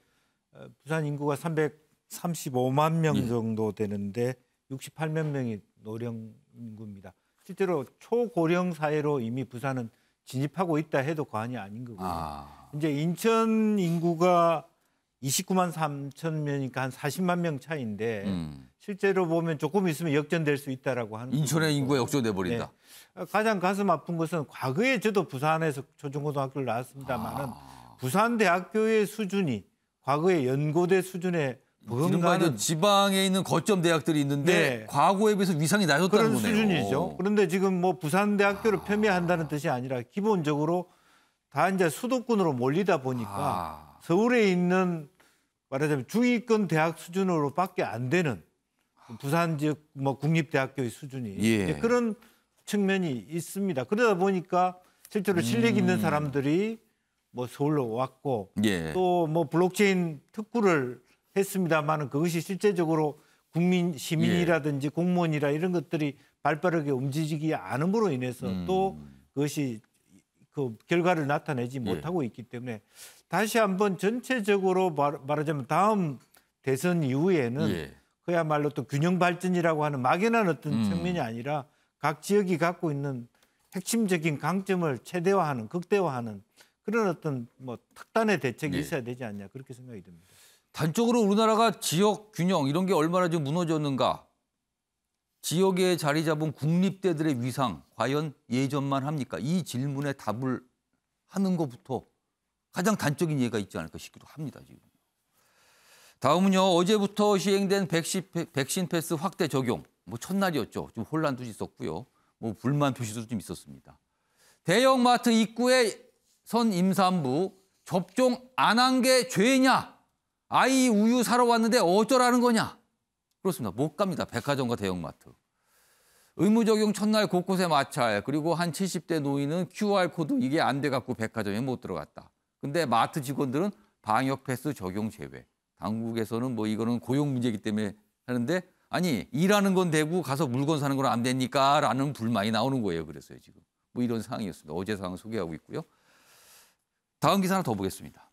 부산 인구가 335만 명 정도 되는데 68만 명이 노령 인구입니다. 실제로 초고령 사회로 이미 부산은 진입하고 있다 해도 과언이 아닌 거고요. 이제 인천 인구가 29만 3천 명이니까 한 40만 명 차이인데 실제로 보면 조금 있으면 역전될 수 있다라고 하는 인천의 인구가 역전돼 버린다. 네. 가장 가슴 아픈 것은 과거에 저도 부산에서 초중고등학교를 나왔습니다만은 부산대학교의 수준이 과거의 연고대 수준의 지금까지 지방에 있는 거점 대학들이 있는데 과거에 비해서 위상이 낮았다는 그런 거네요. 수준이죠. 그런데 지금 뭐 부산대학교를 폄훼한다는 뜻이 아니라 기본적으로 다 이제 수도권으로 몰리다 보니까 서울에 있는 말하자면 중위권 대학 수준으로밖에 안 되는 부산 지역 뭐 국립대학교의 수준이 이제 그런 측면이 있습니다. 그러다 보니까 실제로 실력 있는 사람들이 뭐 서울로 왔고 또 뭐 블록체인 특구를 했습니다만은 그것이 실제적으로 국민 시민이라든지 공무원이라 이런 것들이 발빠르게 움직이지 않음으로 인해서 또 그것이 그 결과를 나타내지 못하고 있기 때문에 다시 한번 전체적으로 말하자면 다음 대선 이후에는 그야말로 또 균형 발전이라고 하는 막연한 어떤 측면이 아니라 각 지역이 갖고 있는 핵심적인 강점을 최대화하는 극대화하는 그런 어떤 뭐 특단의 대책이 있어야 되지 않냐 그렇게 생각이 듭니다. 단적으로 우리나라가 지역 균형 이런 게 얼마나 좀 무너졌는가. 지역에 자리 잡은 국립대들의 위상 과연 예전만 합니까? 이 질문에 답을 하는 것부터 가장 단적인 예가 있지 않을까 싶기도 합니다. 지금. 다음은요. 어제부터 시행된 백신 패스 확대 적용. 뭐 첫날이었죠. 좀 혼란도 있었고요. 뭐 불만 표시도 좀 있었습니다. 대형마트 입구에 선 임산부 접종 안 한 게 죄냐? 아이 우유 사러 왔는데 어쩌라는 거냐? 그렇습니다. 못 갑니다. 백화점과 대형마트. 의무 적용 첫날 곳곳에 마찰. 그리고 한 70대 노인은 QR코드 이게 안 돼 갖고 백화점에 못 들어갔다. 근데 마트 직원들은 방역 패스 적용 제외. 당국에서는 뭐 이거는 고용 문제이기 때문에 하는데 아니 일하는 건 되고 가서 물건 사는 건 안 됩니까? 라는 불만이 나오는 거예요. 그래서요 지금. 뭐 이런 상황이었습니다. 어제 상황을 소개하고 있고요. 다음 기사 하나 더 보겠습니다.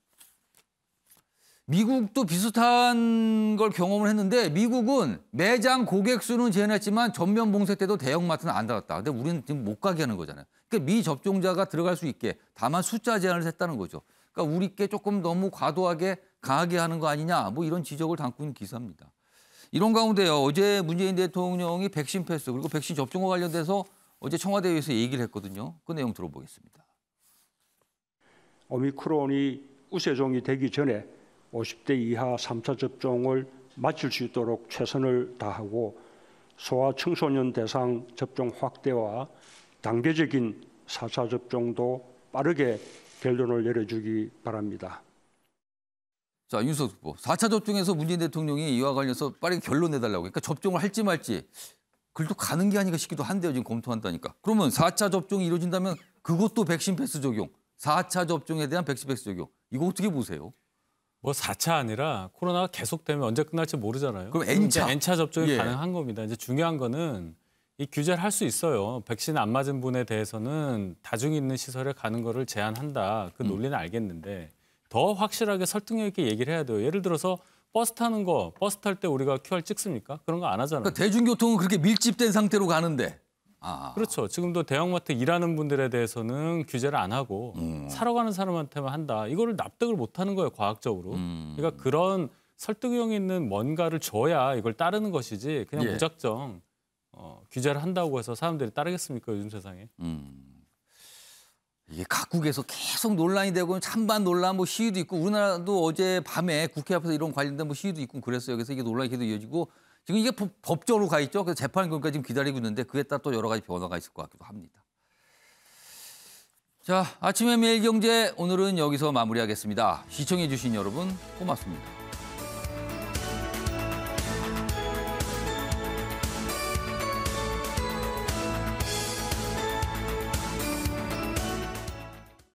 미국도 비슷한 걸 경험을 했는데 미국은 매장 고객 수는 제한했지만 전면 봉쇄 때도 대형마트는 안 닫았다. 근데 우리는 지금 못 가게 하는 거잖아요. 그러니까 미접종자가 들어갈 수 있게 다만 숫자 제한을 했다는 거죠. 그러니까 우리께 조금 너무 과도하게 강하게 하는 거 아니냐 뭐 이런 지적을 담고 있는 기사입니다. 이런 가운데요. 어제 문재인 대통령이 백신 패스 그리고 백신 접종과 관련돼서 어제 청와대에서 얘기를 했거든요. 그 내용 들어보겠습니다. 오미크론이 우세종이 되기 전에 50대 이하 3차 접종을 마칠 수 있도록 최선을 다하고 소아 청소년 대상 접종 확대와 단계적인 4차 접종도 빠르게 결론을 내려주기 바랍니다. 자, 윤석열 후보. 4차 접종에서 문재인 대통령이 이와 관련해서 빠르게 결론 내달라고. 그러니까 접종을 할지 말지 글도 가는 게 아닌가 싶기도 한데요. 지금 검토한다니까. 그러면 4차 접종이 이루어진다면 그것도 백신 패스 적용. 4차 접종에 대한 백신 패스 적용. 이거 어떻게 보세요? 뭐 4차 아니라 코로나가 계속되면 언제 끝날지 모르잖아요. 그럼 N차. N차 접종이 가능한 겁니다. 이제 중요한 거는 이 규제를 할 수 있어요. 백신 안 맞은 분에 대해서는 다중 있는 시설에 가는 거를 제한한다. 그 논리는 알겠는데 더 확실하게 설득력 있게 얘기를 해야 돼요. 예를 들어서 버스 타는 거, 버스 탈 때 우리가 QR 찍습니까? 그런 거 안 하잖아요. 그러니까 대중교통은 그렇게 밀집된 상태로 가는데. 그렇죠. 지금도 대형마트 일하는 분들에 대해서는 규제를 안 하고 사러 가는 사람한테만 한다. 이거를 납득을 못 하는 거예요, 과학적으로. 그러니까 그런 설득력 있는 뭔가를 줘야 이걸 따르는 것이지 그냥 예. 무작정 규제를 한다고 해서 사람들이 따르겠습니까, 요즘 세상에. 이게 각국에서 계속 논란이 되고 찬반 논란 뭐 시위도 있고 우리나라도 어제 밤에 국회 앞에서 이런 관련된 뭐 시위도 있고 그랬어요. 그래서 이게 논란이 계속 이어지고 지금 이게 법적으로 가 있죠. 그래서 재판 결과 지금 기다리고 있는데 그에 따라 또 여러 가지 변화가 있을 것 같기도 합니다. 자, 아침의 매일경제 오늘은 여기서 마무리하겠습니다. 시청해 주신 여러분 고맙습니다.